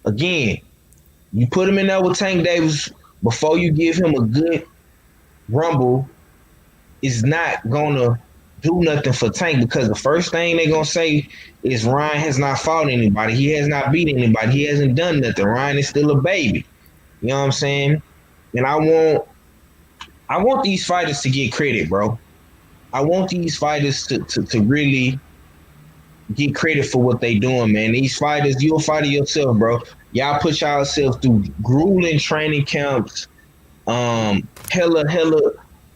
again, you put him in there with Tank Davis before you give him a good rumble is not gonna do nothing for Tank because the first thing they're gonna say is Ryan has not fought anybody. He has not beat anybody. He hasn't done nothing. Ryan is still a baby. You know what I'm saying? And I want these fighters to get credit, bro. I want these fighters to really get credit for what they doing, man. These fighters, you're a fighter yourself, bro. Y'all put yourself through grueling training camps, hella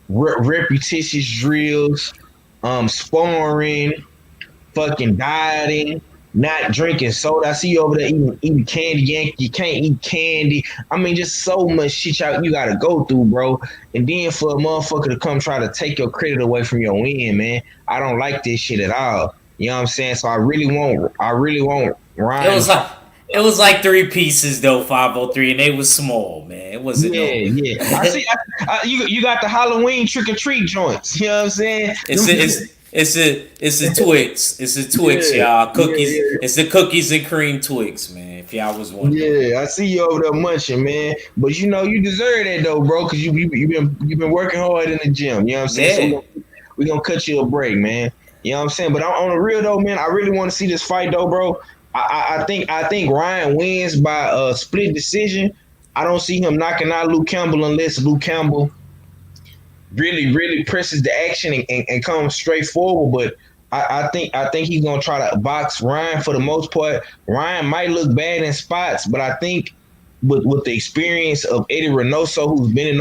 repetitious drills, sparring, fucking dieting, not drinking soda. I see you over there eating candy. You can't eat candy. I mean, just so much shit you gotta go through, bro. And then for a motherfucker to come try to take your credit away from your win, man. I don't like this shit at all. You know what I'm saying? So I really want It Ryan to was fight. like it was like three pieces though, 503, and they was small, man. It wasn't Yeah, no. yeah. I see. You got the Halloween trick or treat joints. You know what I'm saying? It's a Twix. It's a Twix, Yeah, y'all. Cookies. yeah, It's the cookies and cream Twix, man. If y'all was wondering. yeah. I see you over there munching, man. But you know you deserve that though, bro, because you've been working hard in the gym. You know what I'm saying? So Yeah. we gonna cut you a break, man. You know what I'm saying? But on the real though, man, I really want to see this fight though, bro. I think Ryan wins by a split decision. I don't see him knocking out Luke Campbell unless Luke Campbell really presses the action and comes straight forward. But I think he's gonna try to box Ryan for the most part. Ryan might look bad in spots, but I think with the experience of Eddie Reynoso, who's been in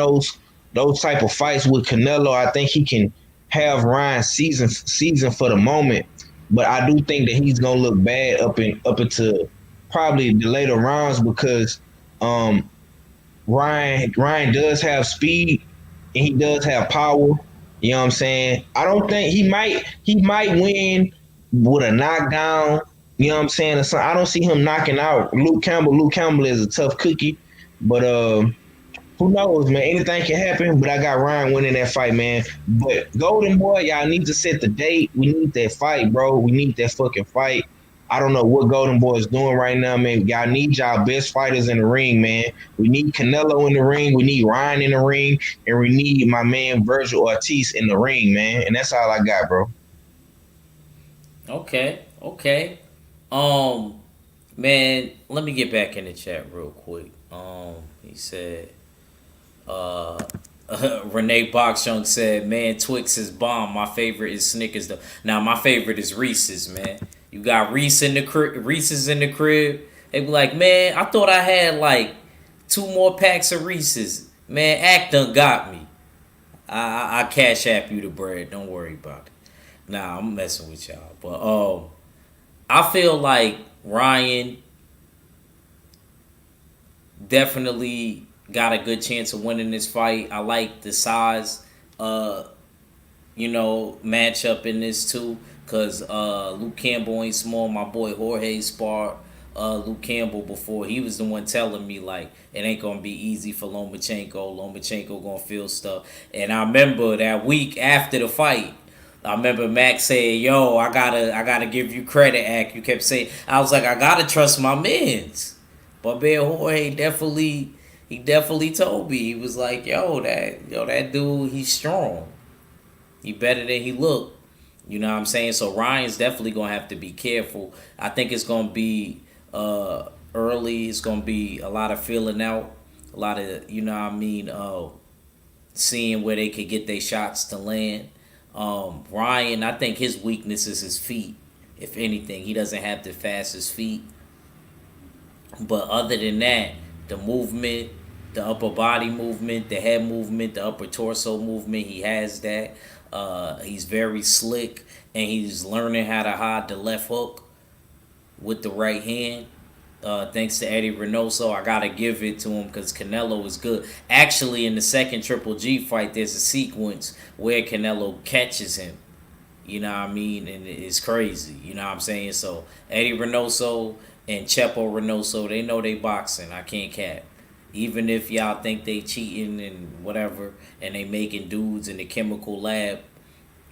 those type of fights with Canelo, I think he can have Ryan season for the moment. But I do think that he's gonna look bad up into probably the later rounds because um, Ryan does have speed and he does have power. You know what I'm saying? I don't think he might win with a knockdown. You know what I'm saying? I don't see him knocking out Luke Campbell. Luke Campbell is a tough cookie, but Who knows, man? Anything can happen, but I got Ryan winning that fight, man. But Golden Boy, y'all need to set the date. We need that fight, bro. We need that fucking fight. I don't know what Golden Boy is doing right now, man. Y'all need y'all best fighters in the ring, man. We need Canelo in the ring. We need Ryan in the ring. And we need my man Virgil Ortiz in the ring, man. And that's all I got, bro. Okay, okay. Um, man, let me get back in the chat real quick. He said, uh, Renee Boxjung said, "Man, Twix is bomb. My favorite is Snickers though. Now my favorite is Reese's, man. You got Reese's in the crib. They be like, man, I thought I had like 2 more packs of Reese's. Man, Act done got me. I cash app you the bread. Don't worry about it. Nah, I'm messing with y'all. But I feel like Ryan definitely got a good chance of winning this fight. I like the size, matchup in this too. Cause Luke Campbell ain't small. My boy Jorge sparred Luke Campbell before. He was the one telling me like it ain't gonna be easy for Lomachenko. Lomachenko gonna feel stuff. And I remember that week after the fight, I remember Max saying, "Yo, I gotta give you credit, Act." You kept saying, I was like, I gotta trust my mans. But man, Jorge definitely told me. He was like, that dude, he's strong. He better than he look. You know what I'm saying? So Ryan's definitely gonna have to be careful. I think it's gonna be early. It's gonna be a lot of feeling out, a lot of seeing where they could get their shots to land. Ryan, I think his weakness is his feet. If anything, he doesn't have the fastest feet. But other than that, the movement, the upper body movement, the head movement, the upper torso movement, he has that. He's very slick, and he's learning how to hide the left hook with the right hand. Thanks to Eddie Reynoso, I gotta give it to him because Canelo is good. Actually, in the second Triple G fight, there's a sequence where Canelo catches him. You know what I mean? And it's crazy. You know what I'm saying? So Eddie Reynoso and Chepo Reynoso, they know they boxing. I can't cap. Even if y'all think they cheating and whatever, and they dudes in the chemical lab,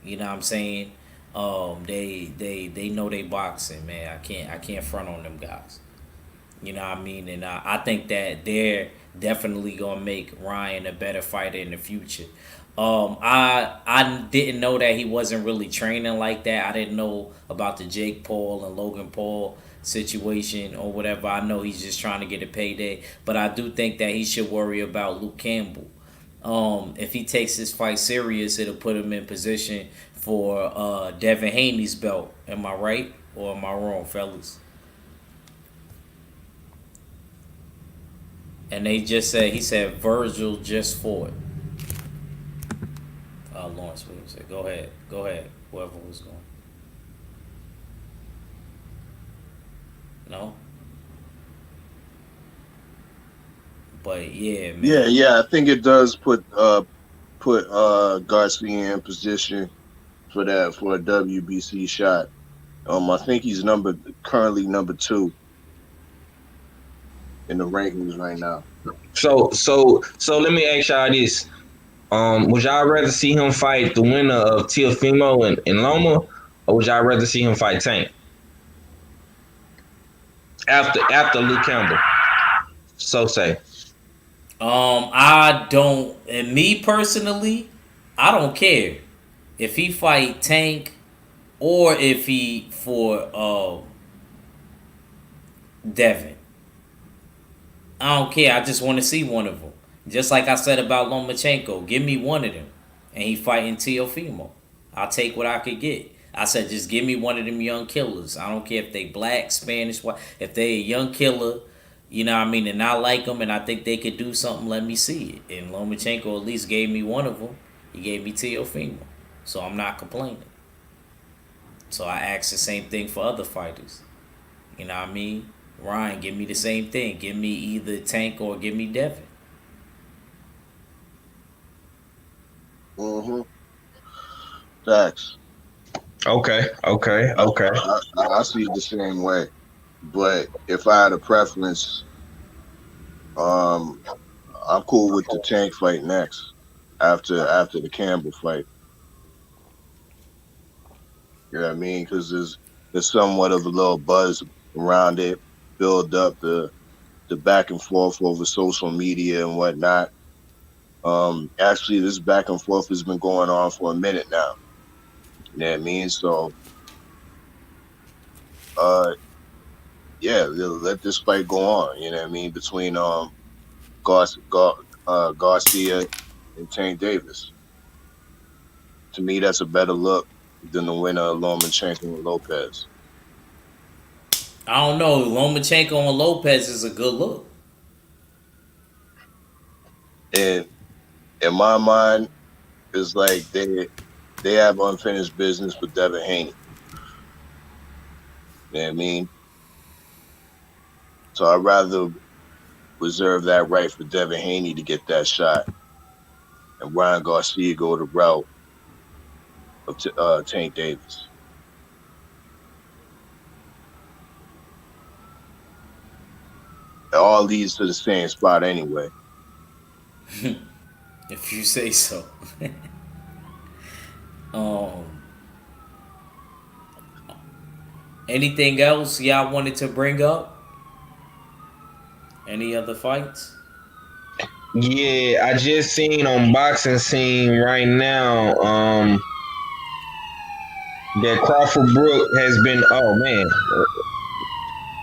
you know what I'm saying? They know they boxing, man. I can't front on them guys. You know what I mean? And I think that they're definitely gonna make Ryan a better fighter in the future. I didn't know that he wasn't really training like that. I didn't know about the Jake Paul and Logan Paul situation or whatever. I know he's just trying to get a payday, but I do think that he should worry about Luke Campbell. If he takes this fight serious, it'll put him in position for Devin Haney's belt. Am I right or am I wrong, fellas? And he said Virgil just fought. Lawrence Williams said, go ahead, whoever was going. No? But yeah, man. Yeah, I think it does put Garcia in position for a WBC shot. I think he's currently number 2 in the rankings right now. So let me ask y'all this. Would y'all rather see him fight the winner of Teofimo and Loma, or would y'all rather see him fight Tank? After Luke Campbell. So say. I don't, and me personally, I don't care if he fight Tank or if he for Devin. I don't care. I just want to see one of them. Just like I said about Lomachenko, give me one of them, and he fighting Teofimo. I'll take what I could get. I said, just give me one of them young killers. I don't care if they black, Spanish, white. If they a young killer, you know what I mean, and I like them, and I think they could do something, let me see it. And Lomachenko at least gave me one of them. He gave me Teofimo, so I'm not complaining. So I ask the same thing for other fighters. You know what I mean? Ryan, give me the same thing. Give me either Tank or give me Devin. Facts. Okay. I see it the same way, but if I had a preference, I'm cool with the Tank fight next after the Campbell fight. You know what I mean? Because there's somewhat of a little buzz around it, build up the back and forth over social media and whatnot. Actually, this back and forth has been going on for a minute now. You know what I mean? So, uh, yeah, let this fight go on. You know what I mean? Between Garcia and Tank Davis. To me, that's a better look than the winner of Lomachenko and Lopez. I don't know. Lomachenko and Lopez is a good look. And in my mind, it's like they have unfinished business with Devin Haney. You know what I mean? So I'd rather reserve that right for Devin Haney to get that shot, and Ryan Garcia go the route of Tank Davis. It all leads to the same spot anyway. If you say so. um. Anything else y'all wanted to bring up? Any other fights? Yeah, I just seen on boxing scene right now. That Crawford Brook has been. Oh man.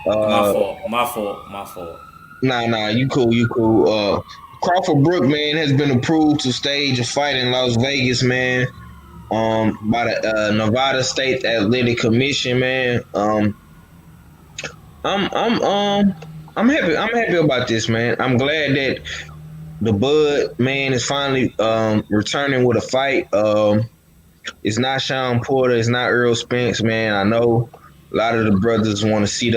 My Uh, fault. My fault. My fault. nah, you cool, you cool. Crawford Brook, man, has been approved to stage a fight in Las Vegas, man. By the Nevada State Athletic Commission, man. I'm I'm um I'm happy. I'm happy about this, man. I'm glad that the Bud man is finally returning with a fight. It's not Sean Porter. It's not Earl Spence, man. I know a lot of the brothers want to see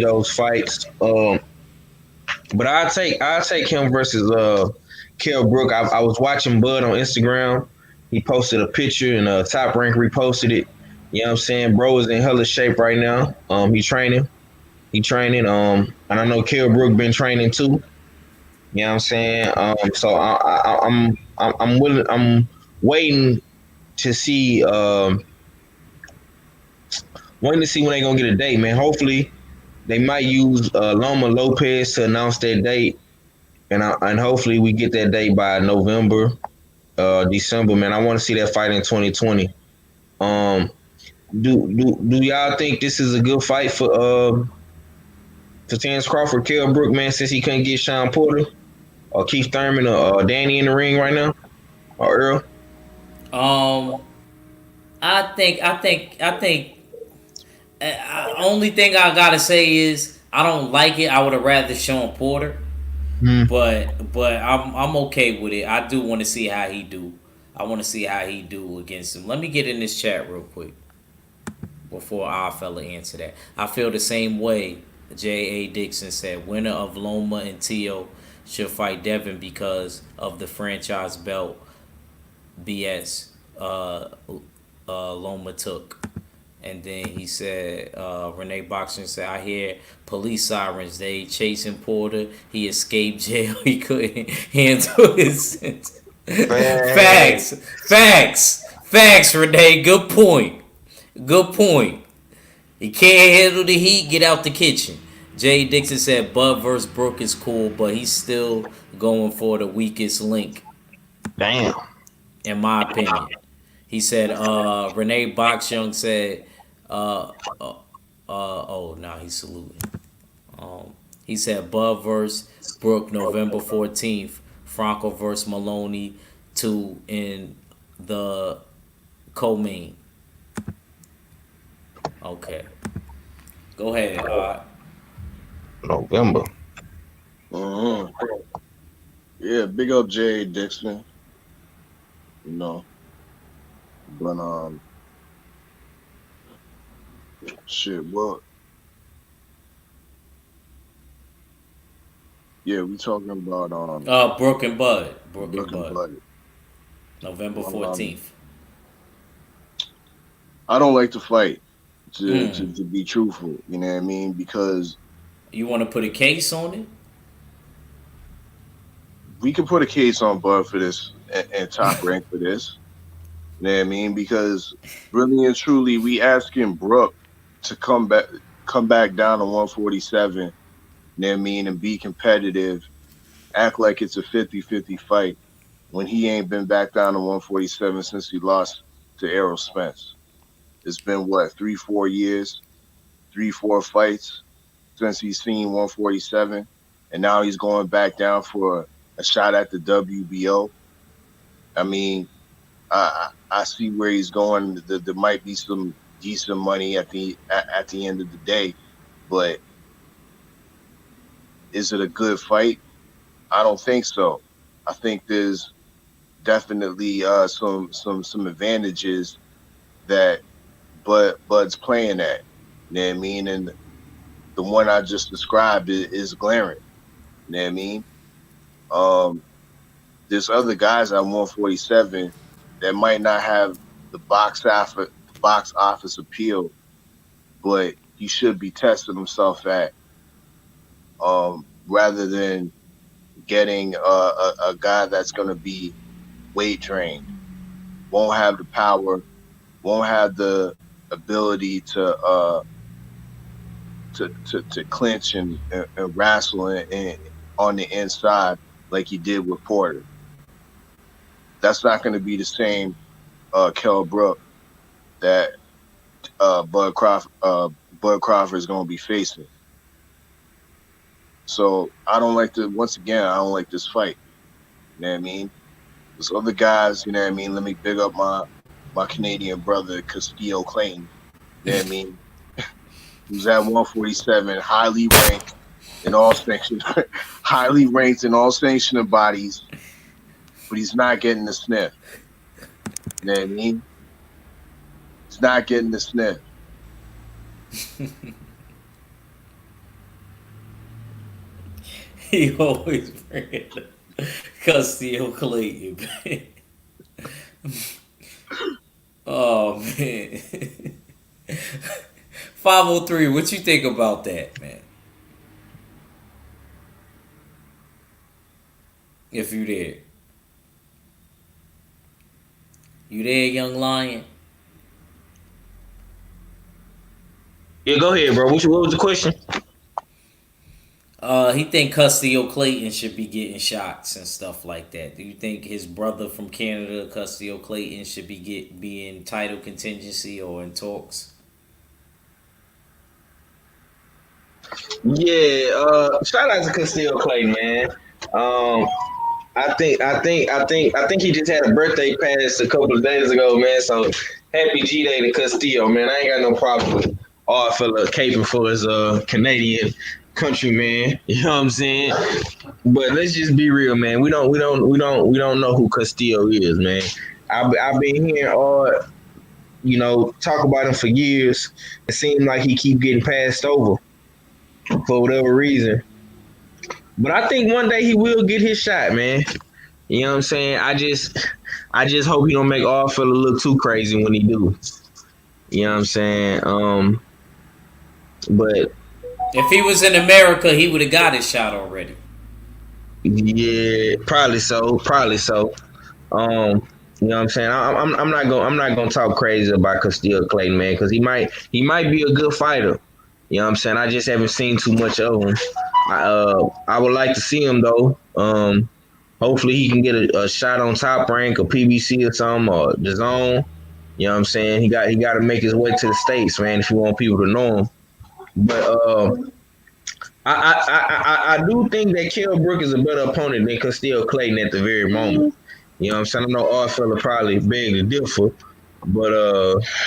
those fights. But I'll take him versus Kell Brook. I was watching Bud on Instagram. He posted a picture and Top Rank reposted it. You know what I'm saying? Bro is in hella shape right now. He's training. He training. And I know Kell Brook been training too. You know what I'm saying? So I'm willing. I'm waiting to see. Waiting to see when they gonna get a date, man. Hopefully they might use Loma Lopez to announce that date, and hopefully we get that date by November, December, man. I want to see that fight in 2020. Um, do y'all think this is a good fight for Terrence Crawford, Kell Brook, man? Since he couldn't get Sean Porter or Keith Thurman or Danny in the ring right now or Earl? Um, I think. Only thing I gotta say is I don't like it. I would have rather Sean Porter, Hmm. but I'm okay with it. I do want to see how he do. I want to see how he do against him. Let me get in this chat real quick before our fella answer that. I feel the same way. J.A. Dixon said, winner of Loma and Tio should fight Devin because of the franchise belt BS Loma took. And then he said, Renee Boxer said, I hear police sirens. They chasing Porter. He escaped jail. He couldn't handle his sentence. Man. Facts, Renee. Good point. He can't handle the heat. Get out the kitchen. Jay Dixon said, Bud vs. Brook is cool, but he's still going for the weakest link, Damn. in my opinion. He said, Renee Boxyoung said, oh, now he's saluting. He said, Bud versus Brook, November 14th. Franco versus Maloney, 2 in the co-main. Okay. Go ahead. November. Uh-huh. Yeah, big up J.A. Dixon. You know, but shit. Well, yeah, we talking about Brook and Bud. looking bloody. November Well, 14th. I don't like to fight. To, Mm. to to be truthful, you know what I mean? Because You want to put a case on it? we can put a case on Bud for this and Top Rank for this. You know what I mean? Because really and truly, we asking Brooke to come back down to 147. You know what I mean? And be competitive, act like it's a 50-50 fight when he ain't been back down to 147 since he lost to Errol Spence. It's been what, 3-4 years, 3-4 fights since he's seen 147, and now he's going back down for a shot at the WBO. I mean, I see where he's going. There might be some decent money at the end of the day, but is it a good fight? I don't think so. I think there's definitely some advantages that Bud's playing at. You know what I mean? And the one I just described is glaring. You know what I mean? There's other guys at 147 that might not have the box office appeal, but he should be testing himself at, rather than getting a guy that's going to be weight trained, won't have the power, won't have the ability to clinch and wrestle on the inside like he did with Porter. That's not going to be the same Kell Brook that Bud Crawford is going to be facing. So I don't like this fight. You know what I mean? There's other guys, you know what I mean? Let me big up my Canadian brother, Castillo Clayton. You know what I mean? Who's at 147, highly ranked in all sanctioned bodies, but he's not getting the sniff. You know what I mean? He's not getting the sniff. He always bring Castillo Clayton. Oh man. 503, what you think about that, man? If you there. You there, young lion? Yeah, go ahead, bro. What was the question? He think Castillo Clayton should be getting shots and stuff like that. Do you think his brother from Canada, Castillo Clayton, should be in title contingency or in talks? Yeah, shout out to Castillo Clayton, man. I think he just had a birthday pass a couple of days ago, man. So happy G Day to Castillo, man. I ain't got no problem with all fella caping for his Canadian countryman. You know what I'm saying? But let's just be real, man. We don't know who Castillo is, man. I've been hearing talk about him for years. It seems like he keep getting passed over for whatever reason. But I think one day he will get his shot, man. You know what I'm saying? I just hope he don't make all fella look too crazy when he do. You know what I'm saying? But if he was in America, he would have got his shot already. Yeah, probably so. You know what I'm saying? I'm not gonna talk crazy about Castillo Clayton, man, because he might be a good fighter. You know what I'm saying? I just haven't seen too much of him. I would like to see him though. Hopefully he can get a shot on Top Rank or PBC or something or the Zone. You know what I'm saying? He got to make his way to the States, man, if you want people to know him. But I do think that Kell Brook is a better opponent than Castillo Clayton at the very moment. You know what I'm saying? I know all fella probably beg to differ, but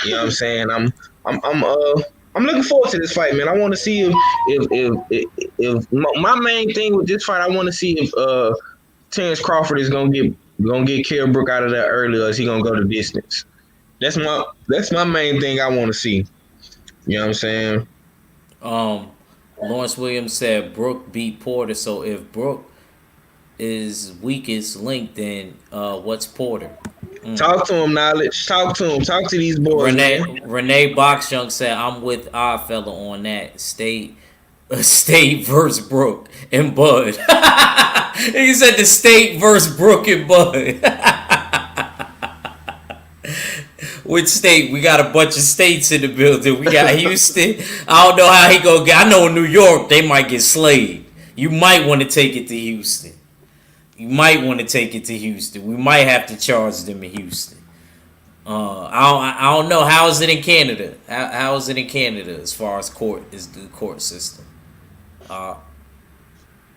you know what I'm saying? I'm looking forward to this fight, man. I want to see if my main thing with this fight, I want to see if Terrence Crawford is gonna get Kell Brook out of there early, or is he gonna go the distance? That's my main thing I want to see. You know what I'm saying? Lawrence Williams said Brook beat Porter, so if Brook is weakest link, then what's Porter? Talk to him, Knowledge. Talk to him. Talk to these boys. Renee Boxjung said, I'm with our fella on that. State versus Brook and Bud. He said the state versus Brook and Bud. Which state? We got a bunch of states in the building. We got Houston. I don't know how he gonna get. I know in New York they might get slayed. You might want to take it to Houston. We might have to charge them in Houston. I don't know. How is it in Canada? How is it in Canada as far as the court system?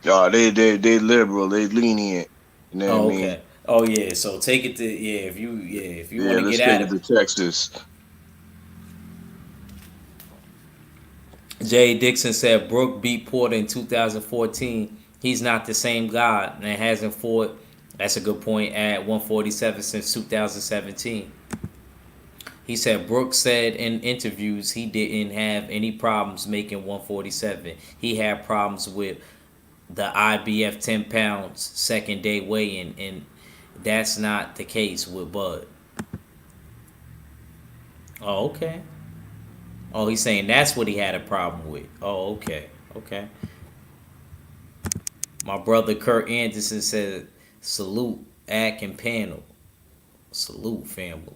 They liberal. They lenient. You know what I mean? Oh yeah. So take it to if you want to get at it. To Texas. Jay Dixon said Brook beat Porter in 2014. He's not the same guy and hasn't fought. That's a good point. At 147 since 2017. He said Brook said in interviews he didn't have any problems making 147. He had problems with the IBF 10 pounds second day weigh-in, and that's not the case with Bud. Oh, okay. Oh, he's saying that's what he had a problem with. Oh, okay. My brother Kurt Anderson said, salute, Ack and panel. Salute, family.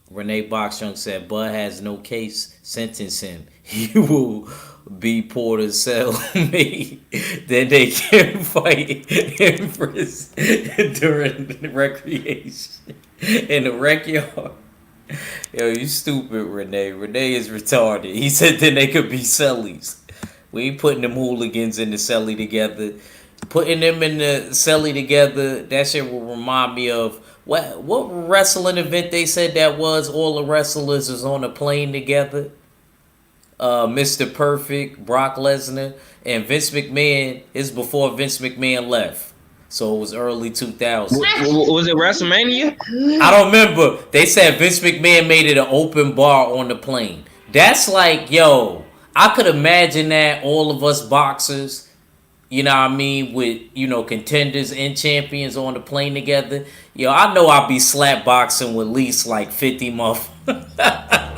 Renee Boxjung said, Bud has no case. Sentence him. He will be Porter's cellmate. Then they can fight in prison during the recreation in the rec yard. Yo, you stupid, Renee. Renee is retarded. He said then they could be cellies. We ain't putting them hooligans in the celly together. Putting them in the celly together, that shit will remind me of what wrestling event they said that was. All the wrestlers is on a plane together. Mr. Perfect, Brock Lesnar, and Vince McMahon is before Vince McMahon left. So it was early 2000s. Was it WrestleMania? I don't remember. They said Vince McMahon made it an open bar on the plane. That's like, yo, I could imagine that all of us boxers, you know what I mean, with, you know, contenders and champions on the plane together. Yo, I know I'll be slap boxing with at least like 50 motherfuckers.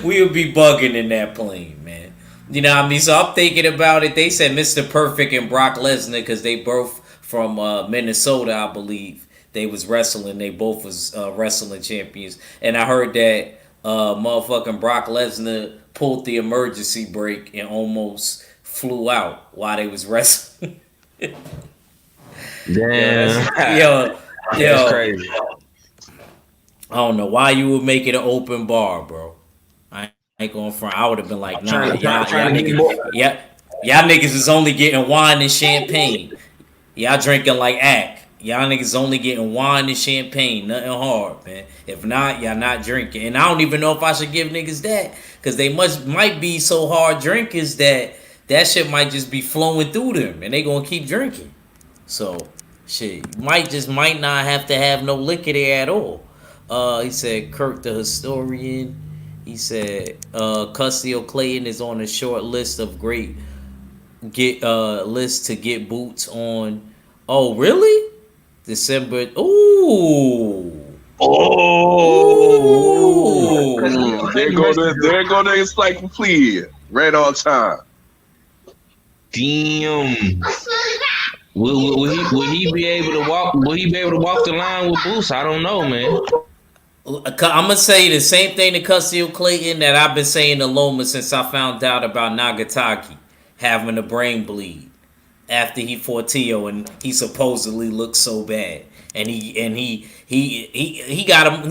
We'll be bugging in that plane, man. You know what I mean? So I'm thinking about it. They said Mr. Perfect and Brock Lesnar because they both from Minnesota, I believe. They was wrestling. They both was wrestling champions. And I heard that motherfucking Brock Lesnar pulled the emergency brake and almost flew out while they was wrestling. Damn. Yo, that's crazy. I don't know why you would make it an open bar, bro. I ain't going front. I would have been like, nah, y'all niggas is only getting wine and champagne. Y'all drinking like Ack. Y'all niggas only getting wine and champagne. Nothing hard, man. If not, y'all not drinking. And I don't even know if I should give niggas that. Because they might be so hard drinkers that shit might just be flowing through them. And they gonna keep drinking. So, shit. Might not have to have no liquor there at all. He said, Kirk the historian. He said, Custio Clayton is on a short list of great lists to get boots on. Oh, really? December. Ooh. There go the encyclopedia. Right on time. Damn. Will he be able to walk? Will he be able to walk the line with boots? I don't know, man. I'm gonna say the same thing to Custio Clayton that I've been saying to Loma since I found out about Nagataki having a brain bleed after he fought Tio and he supposedly looked so bad and he got him.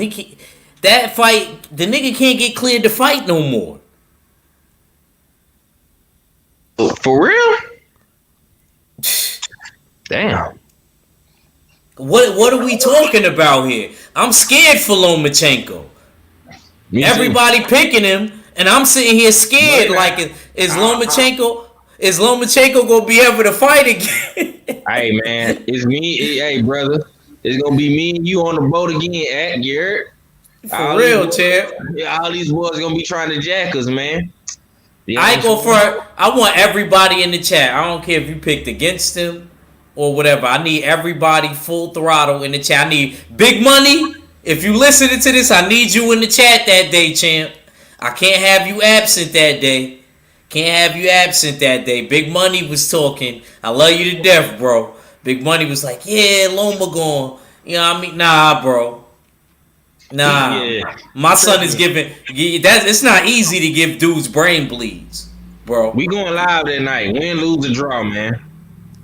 That fight, the nigga can't get cleared to fight no more. For real? Damn. What are we talking about here? I'm scared for Lomachenko. Everybody picking him, and I'm sitting here scared. Like, is Lomachenko gonna be able to fight again? Hey man, it's me. Hey brother, it's gonna be me and you on the boat again, at Garrett. For real, champ. Yeah, all these boys gonna be trying to jack us, man. Yeah, I ain't go for it. I want everybody in the chat. I don't care if you picked against him or whatever. I need everybody full throttle in the chat. I need Big Money. If you listening to this, I need you in the chat that day, champ. I can't have you absent that day. Can't have you absent that day. Big Money was talking. I love you to death, bro. Big Money was like, yeah, Loma gone. You know what I mean? Nah, bro. Nah. Yeah. My son Trust is me. giving. It's not easy to give dudes brain bleeds, bro. We going live that night. Win, lose, or draw, man.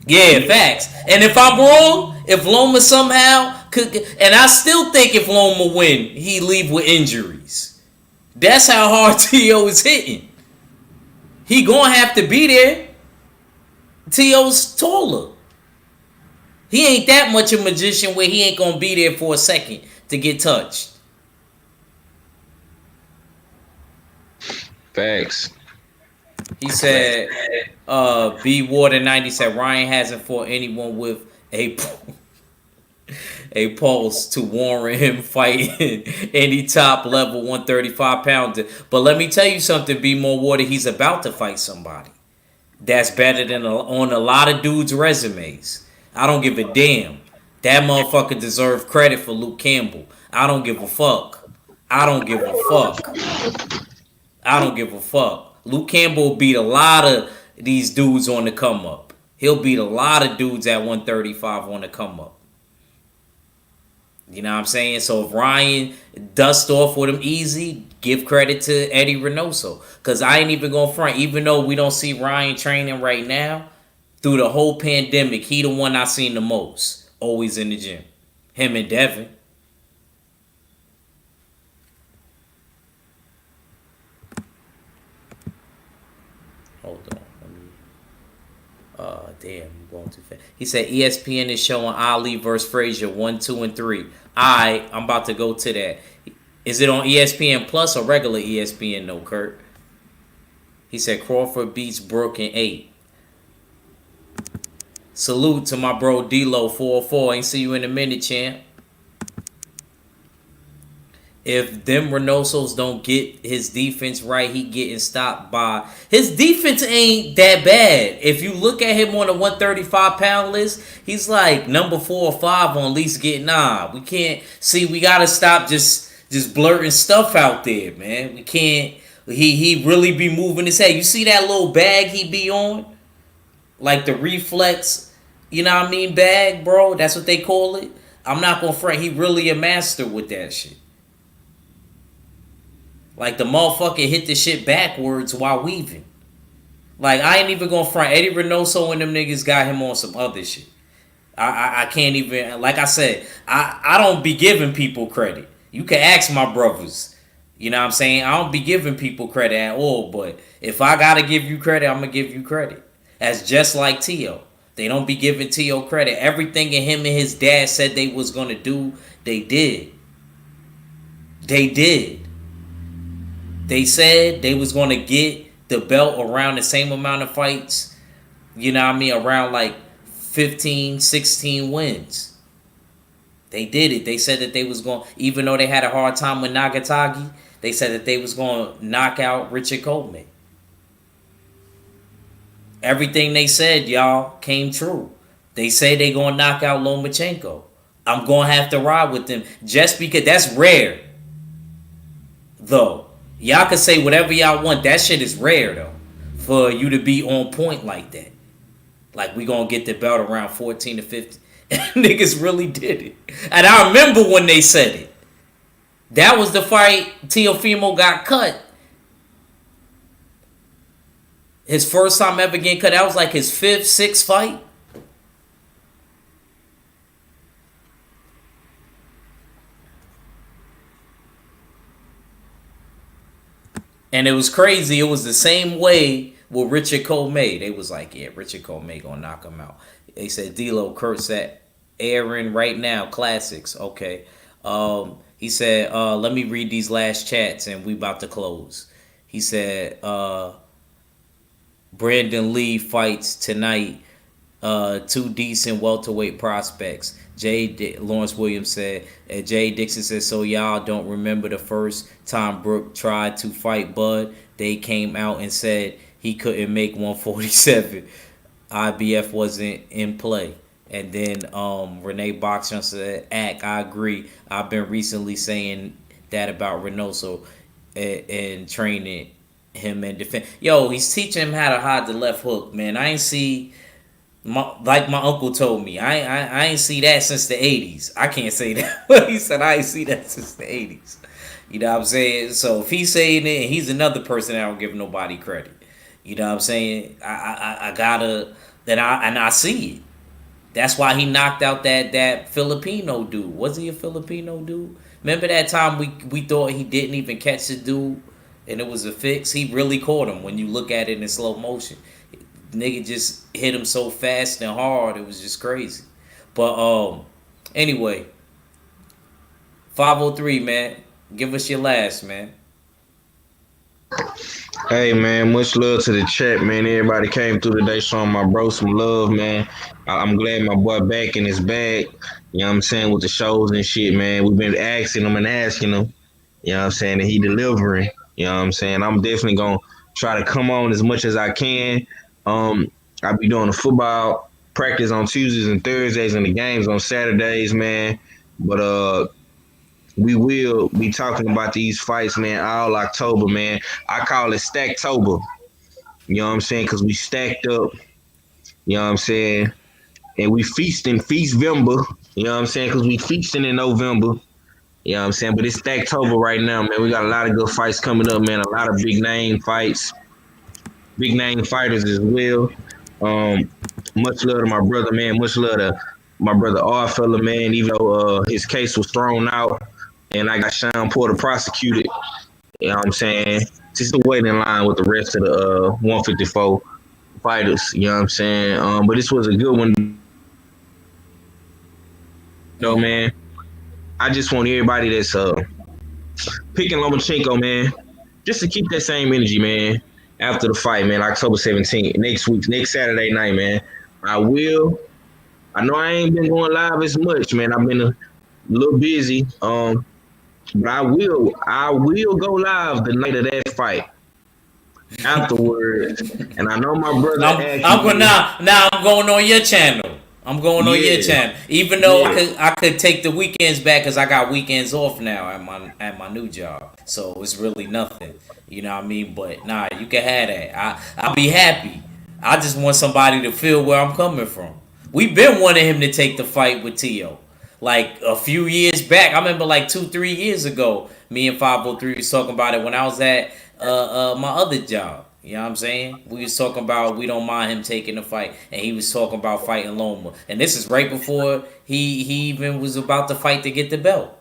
Yeah, facts. And if I'm wrong, if Loma somehow could, and I still think if Loma win, he leave with injuries. That's how hard T.O. is hitting. He gonna have to be there. T.O.'s taller. He ain't that much a magician where he ain't gonna be there for a second to get touched. Facts. He said, B Water 90 said Ryan hasn't fought anyone with a pulse to warrant him fighting any top level 135 pounder. But let me tell you something, B More Water, he's about to fight somebody that's better than on a lot of dudes' resumes. I don't give a damn. That motherfucker deserves credit for Luke Campbell. I don't give a fuck. I don't give a fuck. I don't give a fuck. Luke Campbell beat a lot of these dudes on the come up. He'll beat a lot of dudes at 135 on the come up. You know what I'm saying? So if Ryan dust off with him easy, give credit to Eddie Reynoso. Because I ain't even going to front. Even though we don't see Ryan training right now, through the whole pandemic, he the one I seen the most. Always in the gym. Him and Devin. Hold on. Damn, I'm going too fast. He said ESPN is showing Ali versus Frazier 1, 2, and 3. I'm about to go to that. Is it on ESPN Plus or regular ESPN? No, Kurt. He said Crawford beats Brooke in 8. Salute to my bro D-Lo 404. Ain't see you in a minute, champ. If them Reynosos don't get his defense right, he getting stopped by... His defense ain't that bad. If you look at him on the 135-pound list, he's like number 4 or 5 on least getting... Nah, we can't... See, we got to stop just blurting stuff out there, man. We can't... He really be moving his head. You see that little bag he be on? Like the reflex, you know what I mean, bag, bro? That's what they call it. I'm not going to front. He really a master with that shit. Like the motherfucker hit the shit backwards while weaving. Like I ain't even gonna front. Eddie Reynoso and them niggas got him on some other shit. I can't even, like I said, I don't be giving people credit. You can ask my brothers. You know what I'm saying? I don't be giving people credit at all. But if I gotta give you credit, I'm gonna give you credit. That's just like T.O. They don't be giving T.O. credit. Everything in him and his dad said they was gonna do, they did. They did. They said they was going to get the belt around the same amount of fights, you know what I mean, around like 15, 16 wins. They did it. They said that they was going, even though they had a hard time with Nagatagi, they said that they was going to knock out Richard Coleman. Everything they said, y'all, came true. They say they going to knock out Lomachenko. I'm going to have to ride with them just because that's rare, though. Y'all can say whatever y'all want. That shit is rare, though, for you to be on point like that. Like, we gonna get the belt around 14 to 15. Niggas really did it. And I remember when they said it. That was the fight Teofimo got cut. His first time ever getting cut. That was like his 5th, 6th fight. And it was crazy. It was the same way with Richard Coleman. They was like, yeah, Richard Coleman gonna knock him out. They said D-Lo, Kurt said, airing right now, classics. Okay. He said, let me read these last chats and we about to close. He said, Brandon Lee fights tonight. 2 decent welterweight prospects. Lawrence Williams said, Jay Dixon said, so y'all don't remember the first time Brooke tried to fight Bud? They came out and said he couldn't make 147. IBF wasn't in play. And then Renee Boxer said, I agree. I've been recently saying that about Reynoso and training him and defend. Yo, he's teaching him how to hide the left hook, man. I ain't see like my uncle told me. I ain't see that since the '80s. I can't say that, but he said I ain't see that since the '80s. You know what I'm saying? So if he's saying it, he's another person that I don't give nobody credit. You know what I'm saying? I gotta I see it. That's why he knocked out that Filipino dude. Was he a Filipino dude? Remember that time we thought he didn't even catch the dude and it was a fix? He really caught him when you look at it in slow motion. Nigga just hit him so fast and hard, it was just crazy. But anyway, 503, man. Give us your last, man. Hey man, much love to the chat, man. Everybody came through today showing my bro some love, man. I'm glad my boy back in his bag. You know what I'm saying, with the shows and shit, man. We've been asking him and asking him. You know what I'm saying, and he delivering. You know what I'm saying. I'm definitely gonna try to come on as much as I can. I'll be doing the football practice on Tuesdays and Thursdays and the games on Saturdays, man. But we will be talking about these fights, man, all October, man. I call it Stacktober. You know what I'm saying? Because we stacked up. You know what I'm saying? And we feasting Feastvember. You know what I'm saying? Because we feasting in November. You know what I'm saying? But it's Stacktober right now, man. We got a lot of good fights coming up, man. A lot of big name fights, big name fighters as well. Um, much love to my brother, man. Much love to my brother R fella, man. Even though his case was thrown out, and I got Sean Porter prosecuted. You know what I'm saying? Just to wait in line with the rest of the 154 fighters. You know what I'm saying? But this was a good one, though, man. I just want everybody that's picking Lomachenko, man, just to keep that same energy, man. After the fight, man, October 17th, next week, next Saturday night, man. I will. I know I ain't been going live as much, man. I've been a little busy. But I will go live the night of that fight afterwards. And I know my brother asked I'm going me. now. I'm going on your channel. I'm going on your Yeah, channel. Even though yeah. I could take the weekends back because I got weekends off now at my new job. So it's really nothing. You know what I mean? But nah, you can have that. I'll be happy. I just want somebody to feel where I'm coming from. We've been wanting him to take the fight with Tio. Like a few years back, I remember like 2-3 years ago, me and 503 was talking about it when I was at my other job. You know what I'm saying? We was talking about we don't mind him taking the fight, and he was talking about fighting Loma. And this is right before he even was about to fight to get the belt.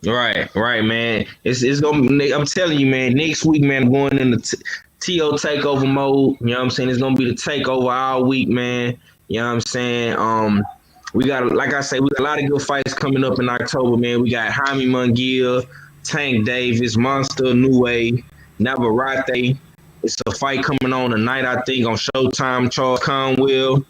Right, man. It's gonna be. I'm telling you, man. Next week, man, I'm going into TO takeover mode. You know what I'm saying? It's gonna be the takeover all week, man. You know what I'm saying? We got, like I say, we got a lot of good fights coming up in October, man. We got Jaime Munguia, Tank Davis, Monster Nue, Navarrete. It's a fight coming on tonight, I think, on Showtime. Charles Conwell.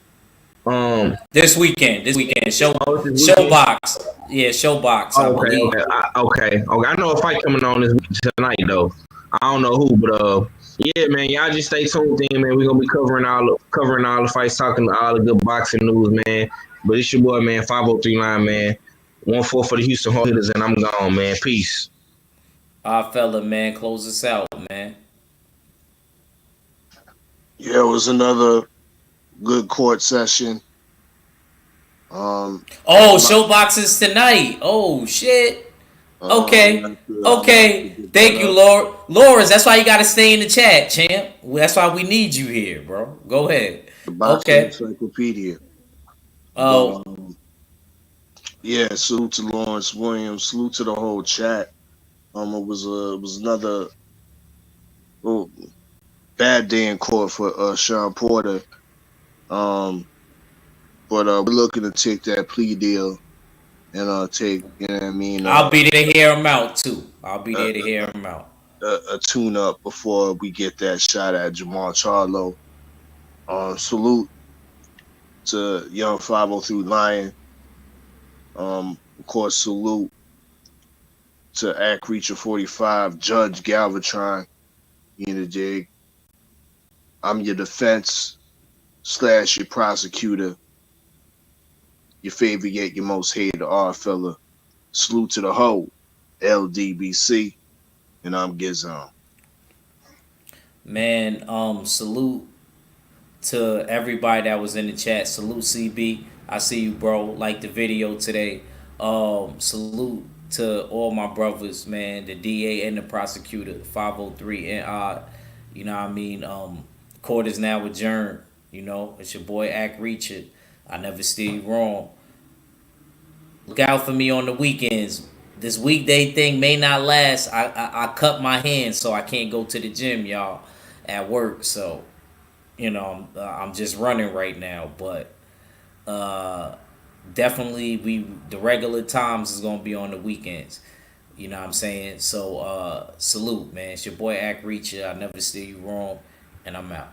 This weekend, Oh, it's this weekend. Showbox, yeah, Showbox, I Oh, okay, believe. okay. I know a fight coming on this tonight though. I don't know who, but yeah, man, y'all just stay tuned in, man. We're gonna be covering all the fights, talking all the good boxing news, man. But it's your boy, man, 503 line, man. 1-4 for the Houston Hitters, and I'm gone, man. Peace. Fella, man, close us out, man. Yeah, it was another good court session. Oh, Showbox is tonight. Oh shit. Okay. I'm gonna have to Okay. get that Thank you, up. Laura. Lawrence, that's why you gotta stay in the chat, champ. That's why we need you here, bro. Go ahead. The boxing Okay. encyclopedia. But Oh, yeah, salute to Lawrence Williams. Salute to the whole chat. It was another oh, bad day in court for Sean Porter. But we're looking to take that plea deal and take, you know what I mean, I'll be there to hear him out too. I'll be a, there to hear him out. a tune up before we get that shot at Jamal Charlo. Salute to Young 503 Lion. Of course, salute to Act Reacher 45, Judge Galvatron. You know, dig. I'm your defense / your prosecutor, your favorite yet your most hated R fella. Salute to the whole LDBC, and I'm Gizon. Man, salute to everybody that was in the chat. Salute CB. I see you, bro. Like the video today. Salute to all my brothers, man. The DA and the prosecutor, 503 and odd. You know what I mean? Court is now adjourned. You know, it's your boy Act Reacher. I never steer you wrong. Look out for me on the weekends. This weekday thing may not last. I cut my hand, so I can't go to the gym, y'all, at work. So, you know, I'm just running right now. But definitely, the regular times is gonna be on the weekends. You know what I'm saying? So salute, man. It's your boy Act Reacher. I never steer you wrong, and I'm out.